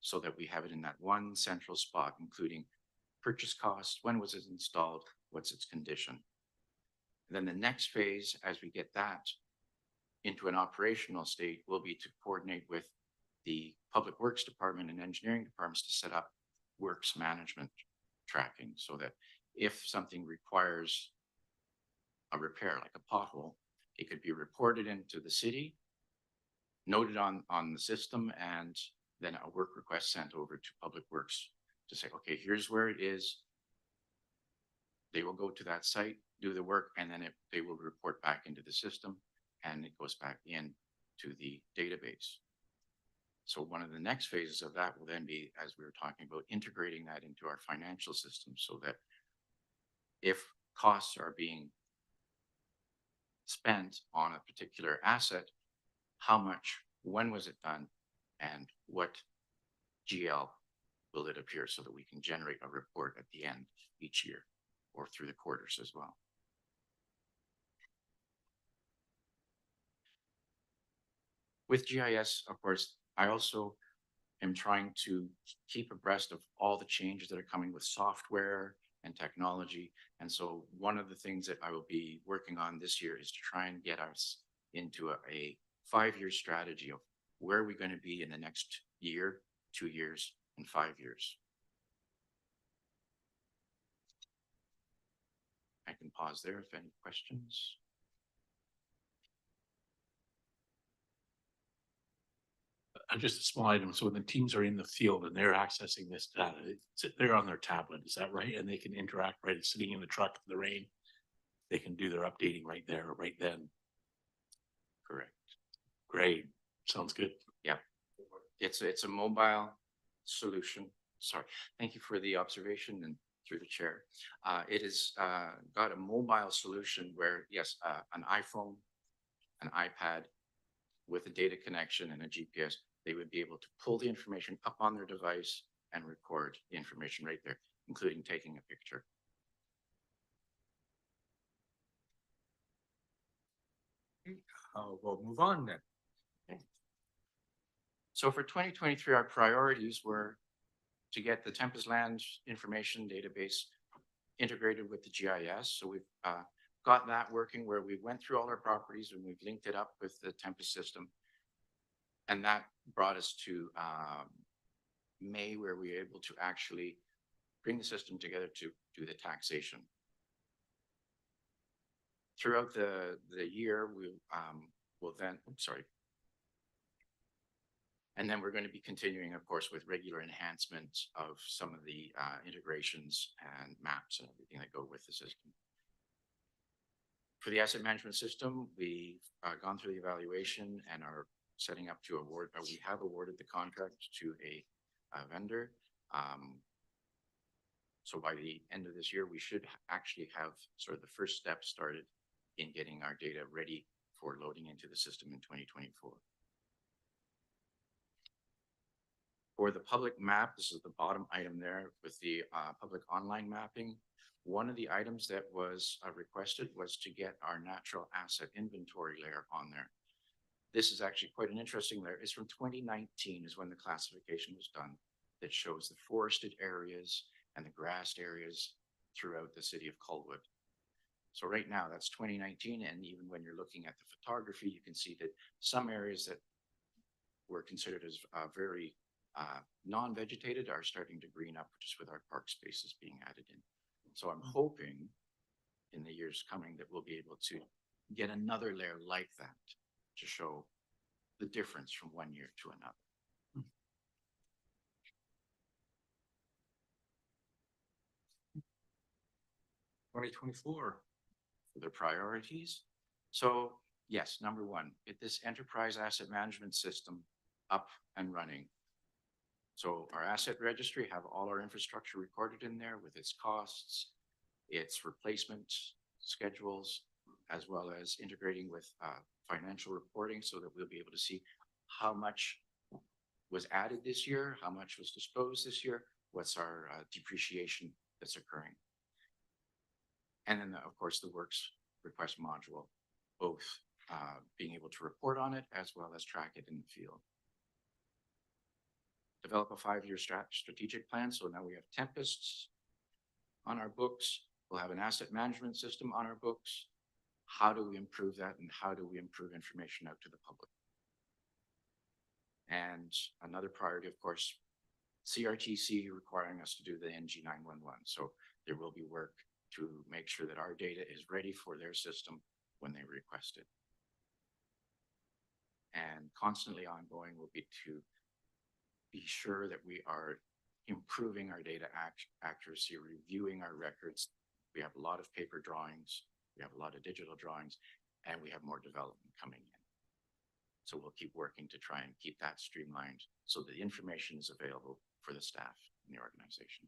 so that we have it in that one central spot, including purchase cost, when was it installed, what's its condition. And then the next phase, as we get that into an operational state, will be to coordinate with the Public Works Department and Engineering Departments to set up works management tracking so that if something requires a repair, like a pothole, it could be reported into the city, noted on the system, and then a work request sent over to Public Works to say, okay, here's where it is. They will go to that site, do the work, and then they will report back into the system, and it goes back in to the database. So one of the next phases of that will then be, as we were talking about, integrating that into our financial system so that if costs are being spent on a particular asset, how much, when was it done, and what GL will it appear so that we can generate a report at the end each year or through the quarters as well. With GIS, of course, I also am trying to keep abreast of all the changes that are coming with software and technology. And so one of the things that I will be working on this year is to try and get us into a 5-year strategy of where are we going to be in the next year, 2 years, and 5 years. I can pause there if any questions. Just a small item. So when the teams are in the field and they're accessing this data, they're on their tablet, is that right? And they can interact right sitting in the truck in the rain. They can do their updating right there, right then. Correct. Great. Sounds good. Yeah. It's a mobile solution. Sorry. Thank you for the observation and through the chair. It is got a mobile solution where, yes, an iPhone, an iPad with a data connection and a GPS, they would be able to pull the information up on their device and record the information right there, including taking a picture. We'll move on then. Okay. So for 2023, our priorities were to get the Tempest Land Information Database integrated with the GIS. So we've got that working where we went through all our properties and we've linked it up with the Tempest system. And that brought us to May, where we were able to actually bring the system together to do the taxation. Throughout the year, we'll then, and then we're going to be continuing, of course, with regular enhancements of some of the integrations and maps and everything that go with the system. For the asset management system, we've gone through the evaluation and are setting up to award, we have awarded the contract to a vendor. So by the end of this year, we should actually have sort of the first step started in getting our data ready for loading into the system in 2024. For the public map, this is the bottom item there with the public online mapping. One of the items that was requested was to get our natural asset inventory layer on there. This is actually quite an interesting layer. It's from 2019 is when the classification was done that shows the forested areas and the grassed areas throughout the city of Colwood. So right now that's 2019, and even when you're looking at the photography, you can see that some areas that were considered as very non-vegetated are starting to green up just with our park spaces being added in. So I'm hoping in the years coming that we'll be able to get another layer like that to show the difference from one year to another. 2024. For their priorities. So yes, number one, get this enterprise asset management system up and running. So our asset registry, have all our infrastructure recorded in there with its costs, its replacement schedules, as well as integrating with financial reporting so that we'll be able to see how much was added this year, how much was disposed this year, what's our depreciation that's occurring. And then, of course, the works request module, both being able to report on it as well as track it in the field. Develop a 5-year strategic plan. So now we have Tempests on our books. We'll have an asset management system on our books. How do we improve that, and how do we improve information out to the public? And another priority, of course, CRTC requiring us to do the NG 911. So there will be work to make sure that our data is ready for their system when they request it. And constantly ongoing will be to be sure that we are improving our data accuracy, reviewing our records. We have a lot of paper drawings, we have a lot of digital drawings, and we have more development coming in. So we'll keep working to try and keep that streamlined so the information is available for the staff in the organization.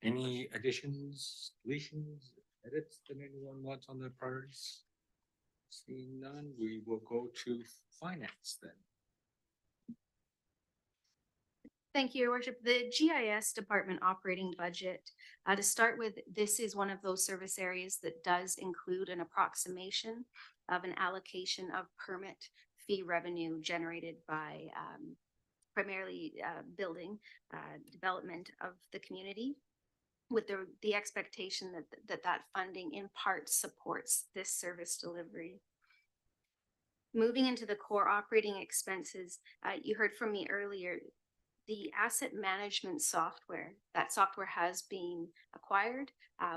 Any additions, deletions, edits that anyone wants on their priorities? Seeing none, we will go to finance then. Thank you, Your Worship. The GIS Department operating budget, to start with, this is one of those service areas that does include an approximation of an allocation of permit fee revenue generated by primarily building development of the community, with the expectation that funding in part supports this service delivery. Moving into the core operating expenses, you heard from me earlier, the asset management software, that software has been acquired.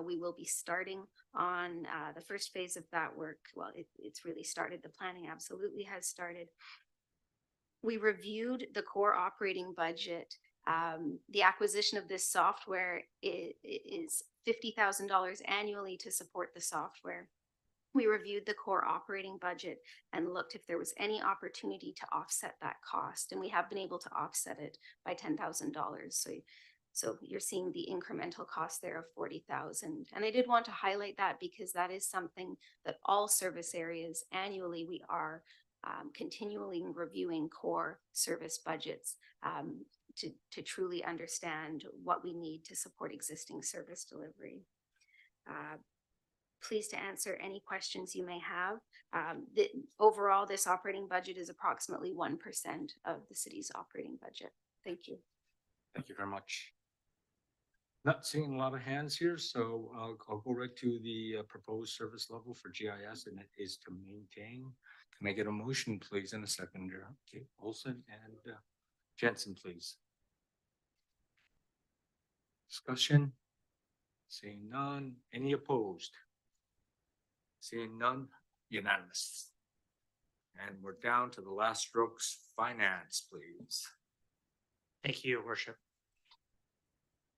We will be starting on the first phase of that work. Well, it's really started. The planning absolutely has started. We reviewed the core operating budget. The acquisition of this software is $50,000 annually to support the software. We reviewed the core operating budget and looked if there was any opportunity to offset that cost, and we have been able to offset it by $10,000. So you're seeing the incremental cost there of $40,000. And I did want to highlight that because that is something that all service areas annually we are continually reviewing core service budgets to truly understand what we need to support existing service delivery. Pleased to answer any questions you may have. Overall, this operating budget is approximately 1% of the city's operating budget. Thank you. Thank you very much. Not seeing a lot of hands here, so I'll go right to the proposed service level for GIS, and it is to maintain. Can I get a motion, please, in a second? Okay, Olson and Jensen, please. Discussion? Seeing none. Any opposed? Seeing none, unanimous. And we're down to the last strokes, finance, please. Thank you, Your Worship.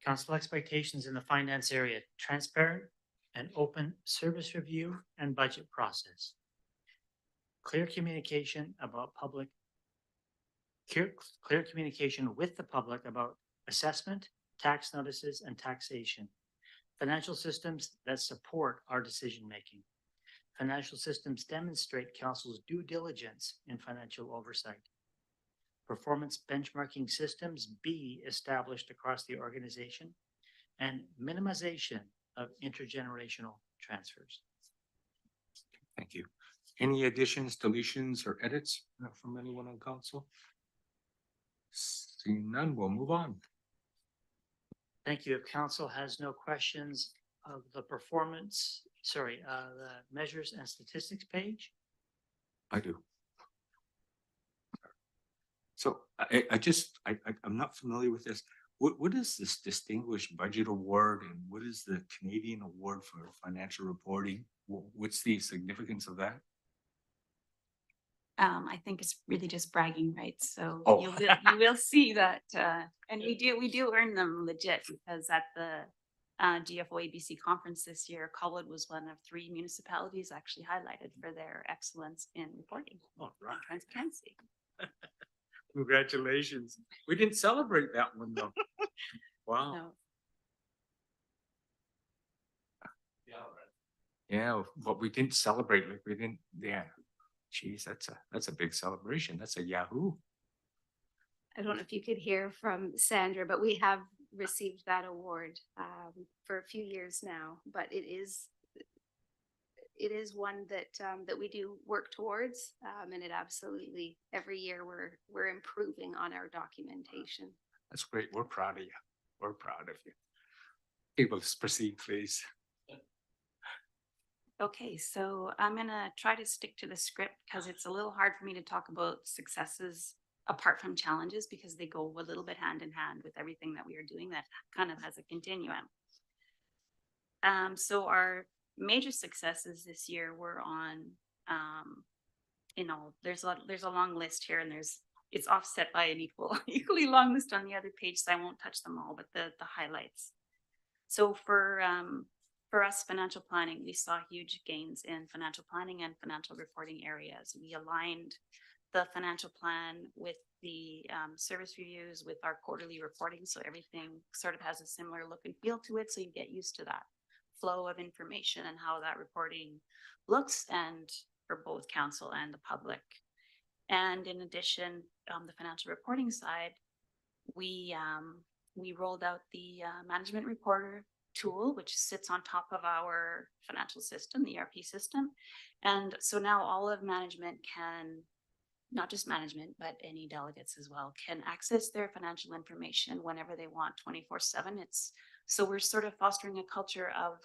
Council expectations in the finance area: transparent and open service review and budget process. Clear communication about clear communication with the public about assessment, tax notices, and taxation. Financial systems that support our decision-making. Financial systems demonstrate council's due diligence in financial oversight. Performance benchmarking systems be established across the organization, and minimization of intergenerational transfers. Thank you. Any additions, deletions, or edits from anyone on council? Seeing none, we'll move on. Thank you. If council has no questions of the the measures and statistics page. I do. So I'm not familiar with this. What is this Distinguished Budget Award, and what is the Canadian Award for Financial Reporting? What's the significance of that? I think it's really just bragging rights. So Oh. you will see that, and we do earn them legit, because at the GFO ABC conference this year, Colwood was one of 3 municipalities actually highlighted for their excellence in reporting. All right. And transparency. Congratulations. We didn't celebrate that one though. Wow. So, Yeah, but we didn't celebrate, like we didn't, yeah. Geez, that's a big celebration. That's a Yahoo. I don't know if you could hear from Sandra, but we have received that award for a few years now, but it is one that we do work towards, and it absolutely, every year we're improving on our documentation. That's great. We're proud of you. We're proud of you. Okay, let's proceed, please. okay, so I'm gonna try to stick to the script because it's a little hard for me to talk about successes apart from challenges, because they go a little bit hand in hand with everything that we are doing that kind of has a continuum. So our major successes this year were on, there's a long list here, and it's offset by an equally long list on the other page, so I won't touch them all, but the highlights. So for us, financial planning, we saw huge gains in financial planning and financial reporting areas. We aligned the financial plan with the service reviews with our quarterly reporting, so everything sort of has a similar look and feel to it, so you get used to that flow of information and how that reporting looks, and for both council and the public. And in addition, the financial reporting side, we rolled out the management reporter tool, which sits on top of our financial system, the ERP system. And so now all of management can, not just management, but any delegates as well, can access their financial information whenever they want, 24/7. So we're sort of fostering a culture of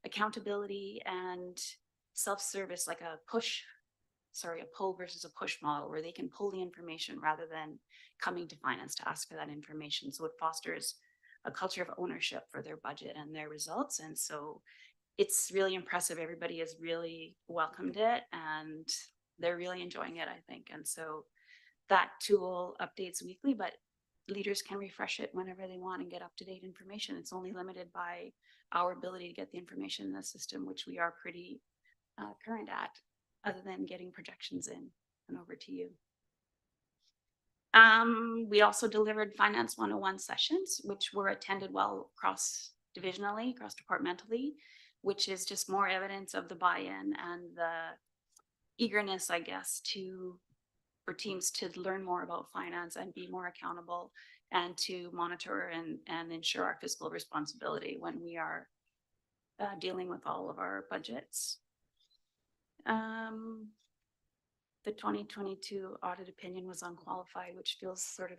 accountability and self-service, like a pull versus a push model, where they can pull the information rather than coming to finance to ask for that information. So it fosters a culture of ownership for their budget and their results. And so it's really impressive. Everybody has really welcomed it and they're really enjoying it, I think. And so that tool updates weekly, but leaders can refresh it whenever they want and get up-to-date information. It's only limited by our ability to get the information in the system, which we are pretty current at, other than getting projections in. And over to you. We also delivered Finance 101 sessions, which were attended well cross-divisionally, cross-departmentally, which is just more evidence of the buy-in and the eagerness, I guess, for teams to learn more about finance and be more accountable and to monitor and ensure our fiscal responsibility when we are dealing with all of our budgets. The 2022 audit opinion was unqualified, which feels sort of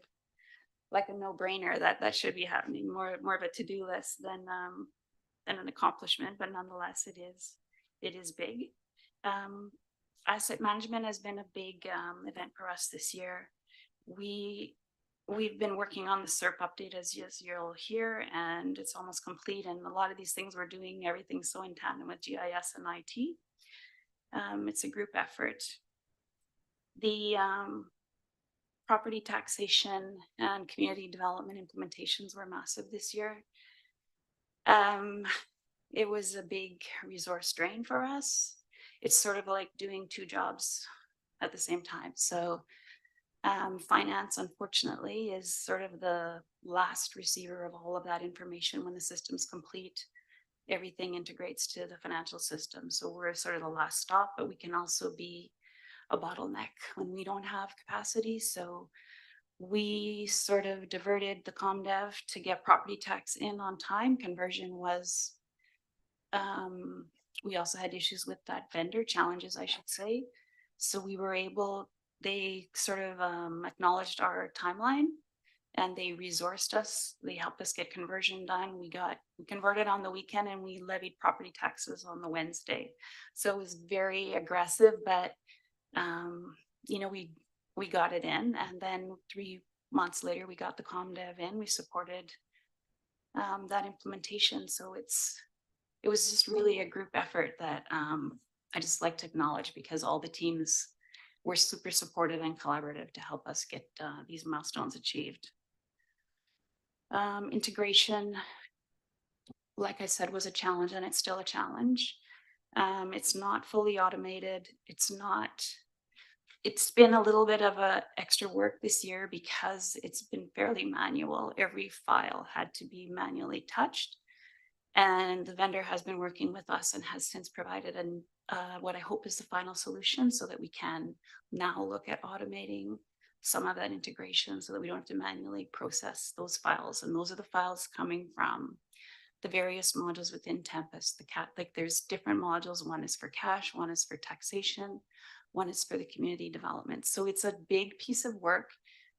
like a no-brainer that should be happening, more of a to-do list than an accomplishment, but nonetheless it is big. Asset management has been a big event for us this year. We've been working on the SERP update, as you'll hear, and it's almost complete. And a lot of these things we're doing, everything so in tandem with GIS and IT. It's a group effort. The property taxation and community development implementations were massive this year. It was a big resource drain for us. It's sort of like doing two jobs at the same time. So finance, unfortunately, is sort of the last receiver of all of that information. When the system's complete, everything integrates to the financial system. So we're sort of the last stop, but we can also be a bottleneck when we don't have capacity. So we sort of diverted the ComDev to get property tax in on time. Conversion was, we also had issues with that vendor, challenges, I should say. So we were able, they sort of acknowledged our timeline and they resourced us. They helped us get conversion done. We converted on the weekend and we levied property taxes on the Wednesday. So it was very aggressive, but you know, we got it in, and then 3 months later we got the ComDev in. We supported that implementation. So it was just really a group effort that I just like to acknowledge, because all the teams were super supportive and collaborative to help us get these milestones achieved. Integration, like I said, was a challenge, and it's still a challenge. It's not fully automated. It's been a little bit of a extra work this year because it's been fairly manual. Every file had to be manually touched, and the vendor has been working with us and has since provided what I hope is the final solution, so that we can now look at automating some of that integration so that we don't have to manually process those files. And those are the files coming from the various modules within Tempest. Like there's different modules. One is for cash, one is for taxation, one is for the community development. So it's a big piece of work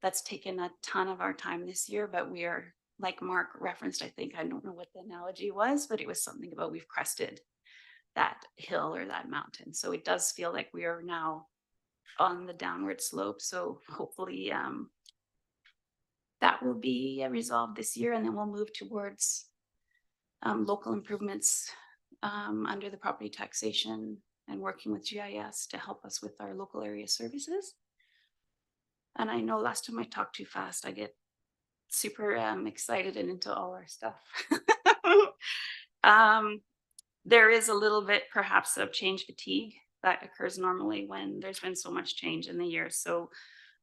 that's taken a ton of our time this year, but we are, like Mark referenced, I think, I don't know what the analogy was, but it was something about we've crested that hill or that mountain. So it does feel like we are now on the downward slope. So hopefully that will be resolved this year, and then we'll move towards local improvements under the property taxation and working with GIS to help us with our local area services. And I know last time I talked too fast, I get super excited and into all our stuff. There is a little bit perhaps of change fatigue that occurs normally when there's been so much change in the year. So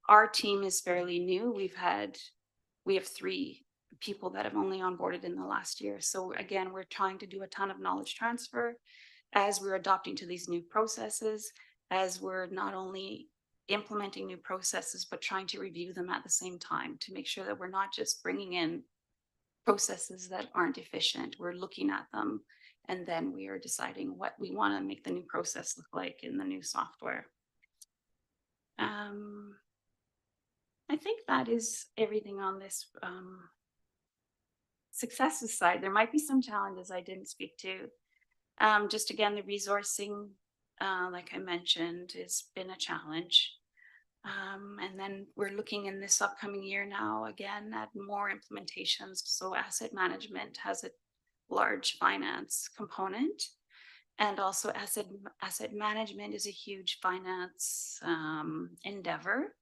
our team is fairly new. We have 3 people that have only onboarded in the last year. So again, we're trying to do a ton of knowledge transfer as we're adopting to these new processes, as we're not only implementing new processes, but trying to review them at the same time to make sure that we're not just bringing in processes that aren't efficient. We're looking at them and then we are deciding what we want to make the new process look like in the new software. I think that is everything on this successes side. There might be some challenges I didn't speak to. Just again, the resourcing, like I mentioned, has been a challenge. And then we're looking in this upcoming year now again at more implementations. So asset management has a large finance component, and also asset management is a huge finance endeavor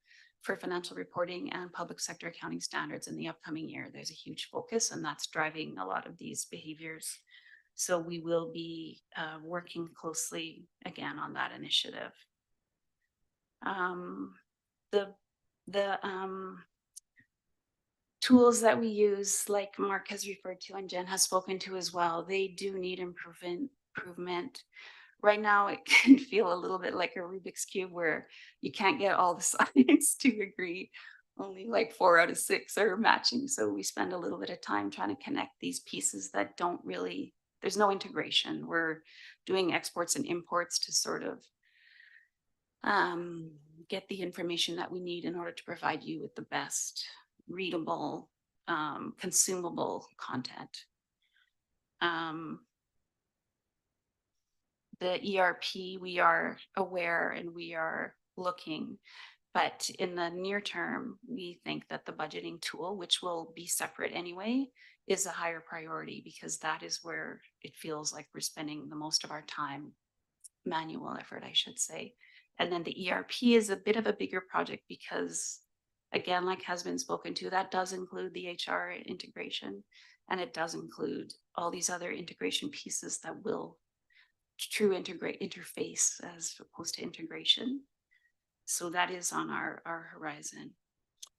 for financial reporting and public sector accounting standards in the upcoming year. There's a huge focus, and that's driving a lot of these behaviors. So we will be working closely again on that initiative. The tools that we use, like Mark has referred to and Jen has spoken to as well, they do need improvement. Right now, it can feel a little bit like a Rubik's Cube where you can't get all the sides to agree. Only like 4 out of 6 are matching. So we spend a little bit of time trying to connect these pieces that don't really, there's no integration. We're doing exports and imports to sort of get the information that we need in order to provide you with the best readable, consumable content. The ERP, we are aware and we are looking, but in the near term, we think that the budgeting tool, which will be separate anyway, is a higher priority because that is where it feels like we're spending the most of our time, manual effort, I should say. And then the ERP is a bit of a bigger project because, again, like has been spoken to, that does include the HR integration, and it does include all these other integration pieces that will true interface as opposed to integration. So that is on our horizon.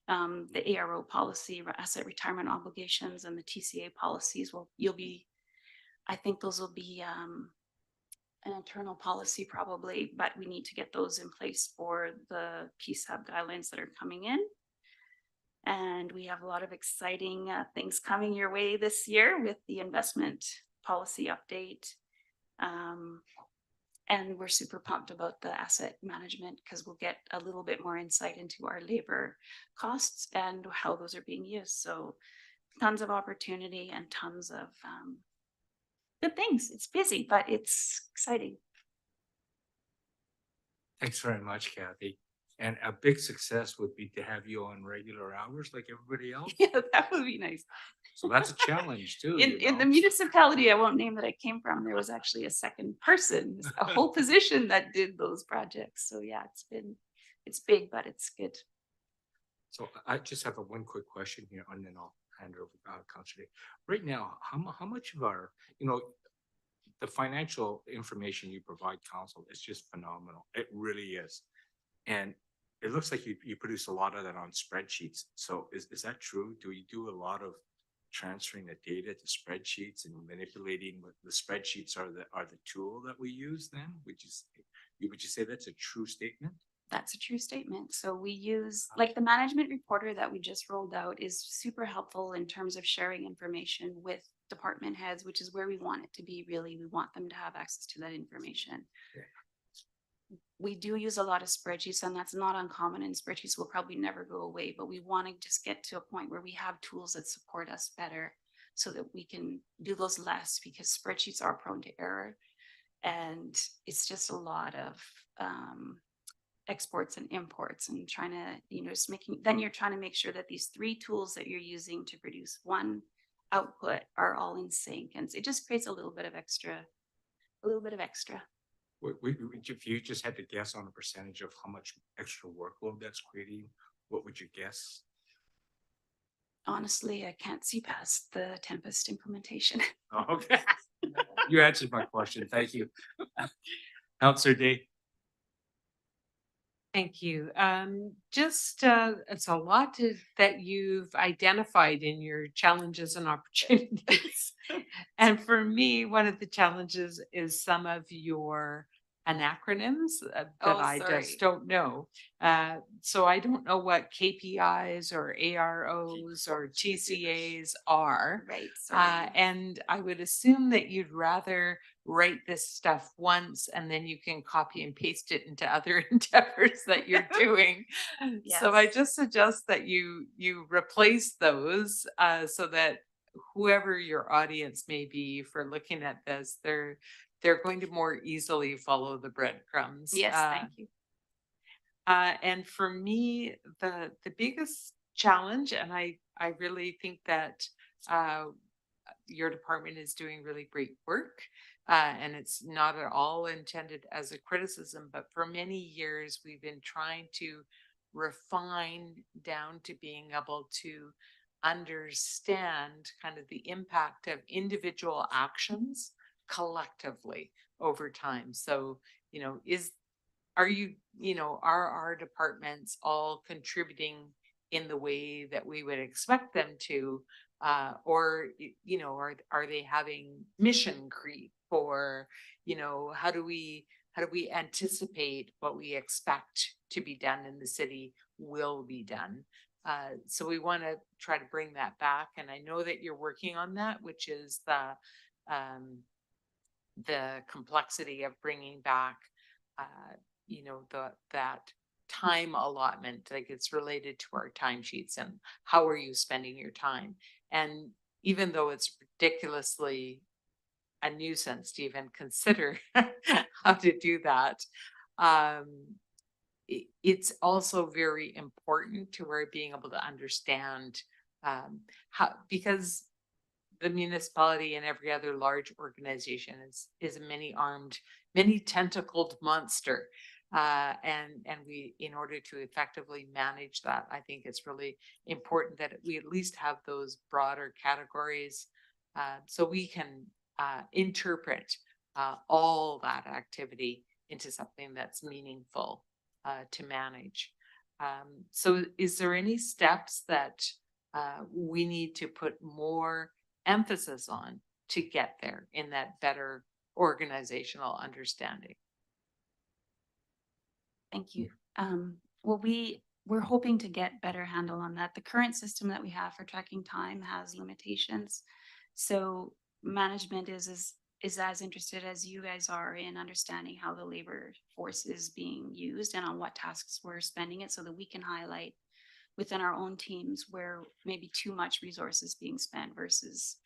The ARO policy, asset retirement obligations, and the TCA policies I think those will be an internal policy probably, but we need to get those in place for the PSAB guidelines that are coming in. And we have a lot of exciting things coming your way this year with the investment policy update. And we're super pumped about the asset management because we'll get a little bit more insight into our labor costs and how those are being used. So tons of opportunity and tons of good things. It's busy, but it's exciting. Thanks very much, Kathy. And a big success would be to have you on regular hours like everybody else. Yeah, that would be nice. So that's a challenge too. In the municipality, I won't name that I came from, there was actually a second person, a whole position that did those projects. So yeah, it's big, but it's good. So I just have one quick question here, and then I'll hand over Councilor. Right now, how much of our, the financial information you provide council is just phenomenal. It really is. And it looks like you produce a lot of that on spreadsheets. So is that true? Do you do a lot of transferring the data to spreadsheets and manipulating what the spreadsheets are the tool that we use then? Would you say that's a true statement? That's a true statement. So we use, like the management reporter that we just rolled out is super helpful in terms of sharing information with department heads, which is where we want it to be. Really, we want them to have access to that information. Yeah. We do use a lot of spreadsheets, and that's not uncommon, and spreadsheets will probably never go away, but we want to just get to a point where we have tools that support us better so that we can do those less, because spreadsheets are prone to error. And it's just a lot of exports and imports and trying to, then you're trying to make sure that these 3 tools that you're using to produce one output are all in sync. And it just creates a little bit of extra. If you just had to guess on a percentage of how much extra workload that's creating, what would you guess? Honestly, I can't see past the Tempest implementation. Okay. You answered my question. Thank you. Councilor Day. Thank you. It's a lot that you've identified in your challenges and opportunities. And for me, one of the challenges is some of your acronyms that Oh, I sorry. just don't know. So I don't know what KPIs or AROs or TCAs are. Right, sorry. And I would assume that you'd rather write this stuff once and then you can copy and paste it into other endeavors that you're doing. So I Yes. just suggest that you replace those so that whoever your audience may be for looking at this, they're going to more easily follow the breadcrumbs. Yes, thank you. And for me, the biggest challenge, and I really think that uh, your department is doing really great work, and it's not at all intended as a criticism, but for many years we've been trying to refine down to being able to understand kind of the impact of individual actions collectively over time. So, are you, are our departments all contributing in the way that we would expect them to? Or, are they having mission creep? Or, how do we anticipate what we expect to be done in the city will be done? So we want to try to bring that back. And I know that you're working on that, which is the complexity of bringing back, that time allotment, like it's related to our timesheets and how are you spending your time? And even though it's ridiculously a nuisance to even consider how to do that, um, it's also very important to where being able to understand how, because the municipality and every other large organization is a many-armed, many-tentacled monster. And we, in order to effectively manage that, I think it's really important that we at least have those broader categories, so we can interpret all that activity into something that's meaningful to manage. So is there any steps that we need to put more emphasis on to get there in that better organizational understanding? Thank you. Well, we're hoping to get better handle on that. The current system that we have for tracking time has limitations. So management is as interested as you guys are in understanding how the labor force is being used and on what tasks we're spending it, so that we can highlight within our own teams where maybe too much resources being spent versus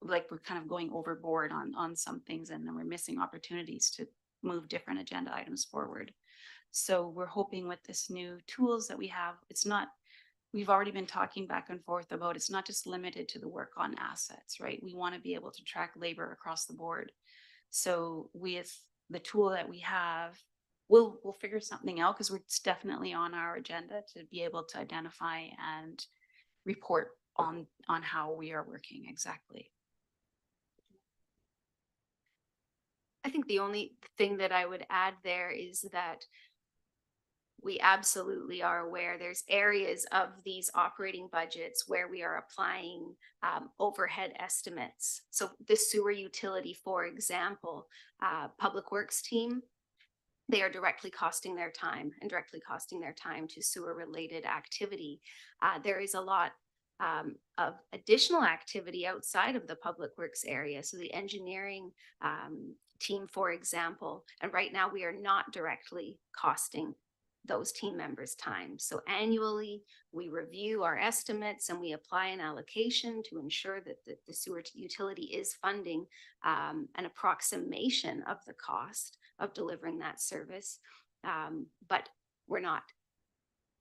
like we're kind of going overboard on some things, and then we're missing opportunities to move different agenda items forward. So we're hoping with this new tools that we have, we've already been talking back and forth about, it's not just limited to the work on assets, right? We want to be able to track labor across the board. So with the tool that we have, we'll figure something out, because it's definitely on our agenda to be able to identify and report on how we are working exactly. I think the only thing that I would add there is that we absolutely are aware there's areas of these operating budgets where we are applying overhead estimates. So the sewer utility, for example, Public Works team, they are directly costing their time to sewer related activity. There is a lot of additional activity outside of the Public Works area. So the engineering team, for example, and right now we are not directly costing those team members' time. So annually, we review our estimates and we apply an allocation to ensure that the sewer utility is funding an approximation of the cost of delivering that service. But we're not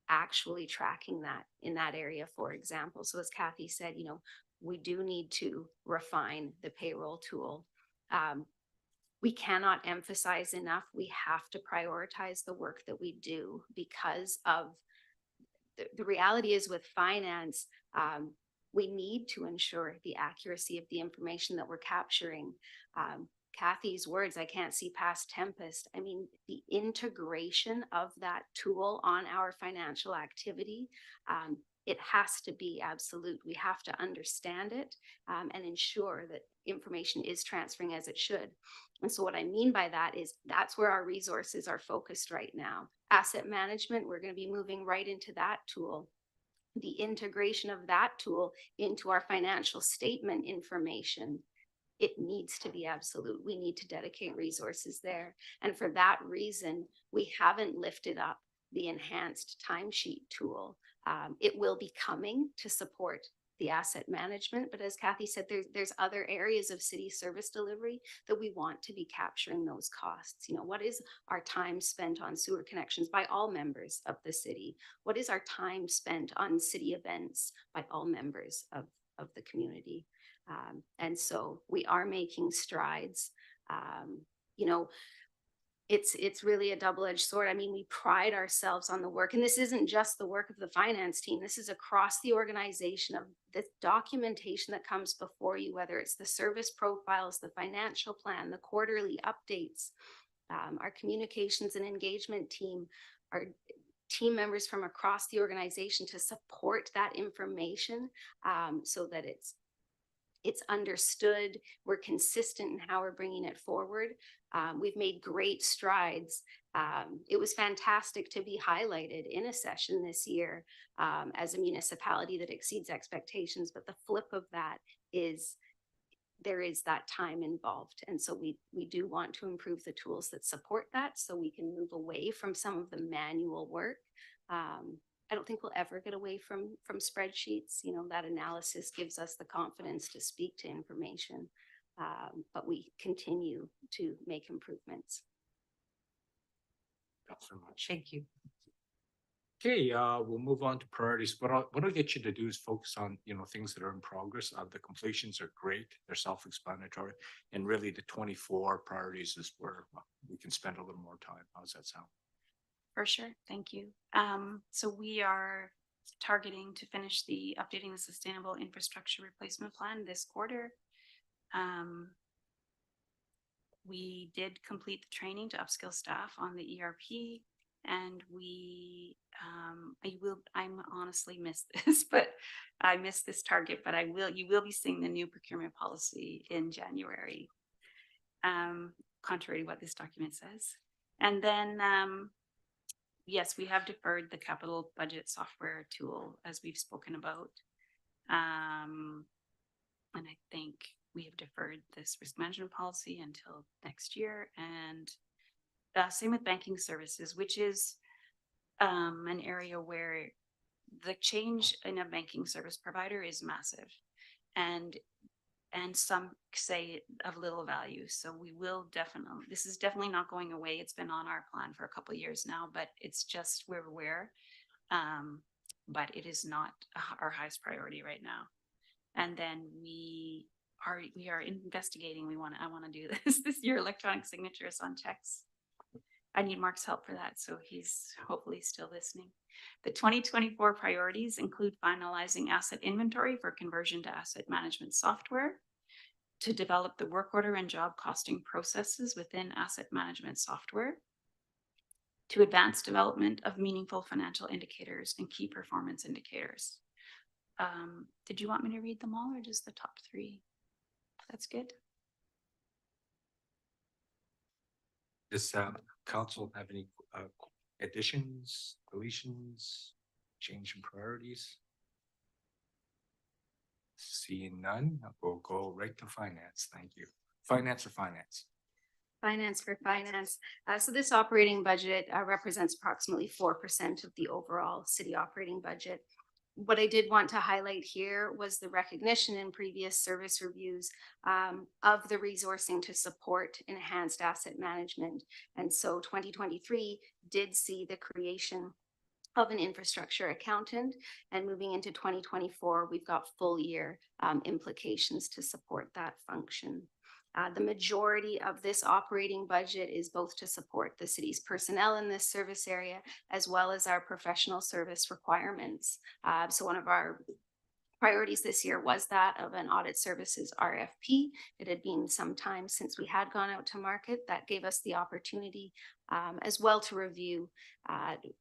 actually tracking that in that area, for example. So as Kathy said, we do need to refine the payroll tool. We cannot emphasize enough, we have to prioritize the work that we do, because of the reality is with finance, we need to ensure the accuracy of the information that we're capturing. Kathy's words, I can't see past Tempest. I mean, the integration of that tool on our financial activity, it has to be absolute. We have to understand it and ensure that information is transferring as it should. And so what I mean by that is that's where our resources are focused right now. Asset management, we're going to be moving right into that tool. The integration of that tool into our financial statement information, it needs to be absolute. We need to dedicate resources there. And for that reason, we haven't lifted up the enhanced timesheet tool. It will be coming to support the asset management, but as Kathy said, there's other areas of city service delivery that we want to be capturing those costs. You know, what is our time spent on sewer connections by all members of the city? What is our time spent on city events by all members of the community? And so we are making strides. You know, it's really a double-edged sword. I mean, we pride ourselves on the work, and this isn't just the work of the finance team. This is across the organization of the documentation that comes before you, whether it's the service profiles, the financial plan, the quarterly updates, our communications and engagement team, our team members from across the organization to support that information so that it's understood, we're consistent in how we're bringing it forward. We've made great strides. It was fantastic to be highlighted in a session this year as a municipality that exceeds expectations, but the flip of that is there is that time involved. And so we do want to improve the tools that support that so we can move away from some of the manual work. I don't think we'll ever get away from spreadsheets. You know, that analysis gives us the confidence to speak to information, but we continue to make improvements. Thanks so much. Thank you. Okay, we'll move on to priorities. What I'll get you to do is focus on, you know, things that are in progress. The completions are great. They're self-explanatory. And really the 24 priorities is where we can spend a little more time. How's that sound? For sure. Thank you. So we are targeting to finish the updating the sustainable infrastructure replacement plan this quarter. We did complete the training to upskill staff on the ERP, and I'm honestly miss this, but I missed this target, but you will be seeing the new procurement policy in January, contrary to what this document says. And then, yes, we have deferred the capital budget software tool as we've spoken about. And I think we have deferred this risk management policy until next year. And same with banking services, which is an area where the change in a banking service provider is massive. And some say of little value. So we will definitely, this is definitely not going away. It's been on our plan for a couple of years now, but it's just we're aware. But it is not our highest priority right now. And then we are investigating. I want to do this year, electronic signatures on checks. I need Mark's help for that. So he's hopefully still listening. The 2024 priorities include finalizing asset inventory for conversion to asset management software, to develop the work order and job costing processes within asset management software, to advance development of meaningful financial indicators and key performance indicators. Did you want me to read them all or just the top three? That's good. Does council have any additions, deletions, change in priorities? Seeing none, we'll go right to finance. Thank you. Finance or finance? Finance for finance. So this operating budget represents approximately 4% of the overall city operating budget. What I did want to highlight here was the recognition in previous service reviews of the resourcing to support enhanced asset management. And so 2023 did see the creation of an infrastructure accountant, and moving into 2024, we've got full year implications to support that function. The majority of this operating budget is both to support the city's personnel in this service area, as well as our professional service requirements. So one of our priorities this year was that of an audit services RFP. It had been some time since we had gone out to market. That gave us the opportunity as well to review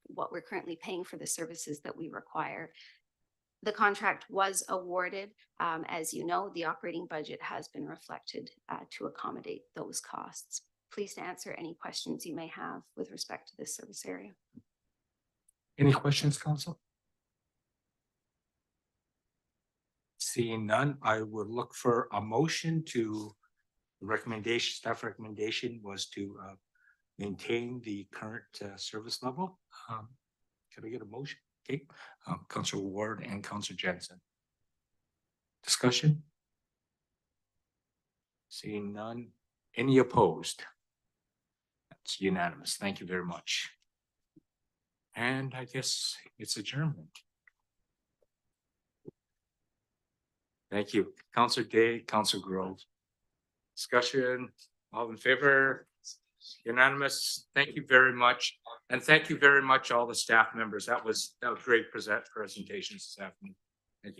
what we're currently paying for the services that we require. The contract was awarded. As you know, the operating budget has been reflected to accommodate those costs. Pleased to answer any questions you may have with respect to this service area. Any questions, council? Seeing none, I would look for a motion to staff recommendation was to maintain the current service level. Can I get a motion? Okay, Councillor Ward and Councillor Jensen. Discussion? Seeing none, any opposed? That's unanimous. Thank you very much. And I guess it's adjournment. Thank you. Councillor Day, Councillor Grove. Discussion, all in favor? Unanimous. Thank you very much. And thank you very much, all the staff members. That was great presentations this afternoon.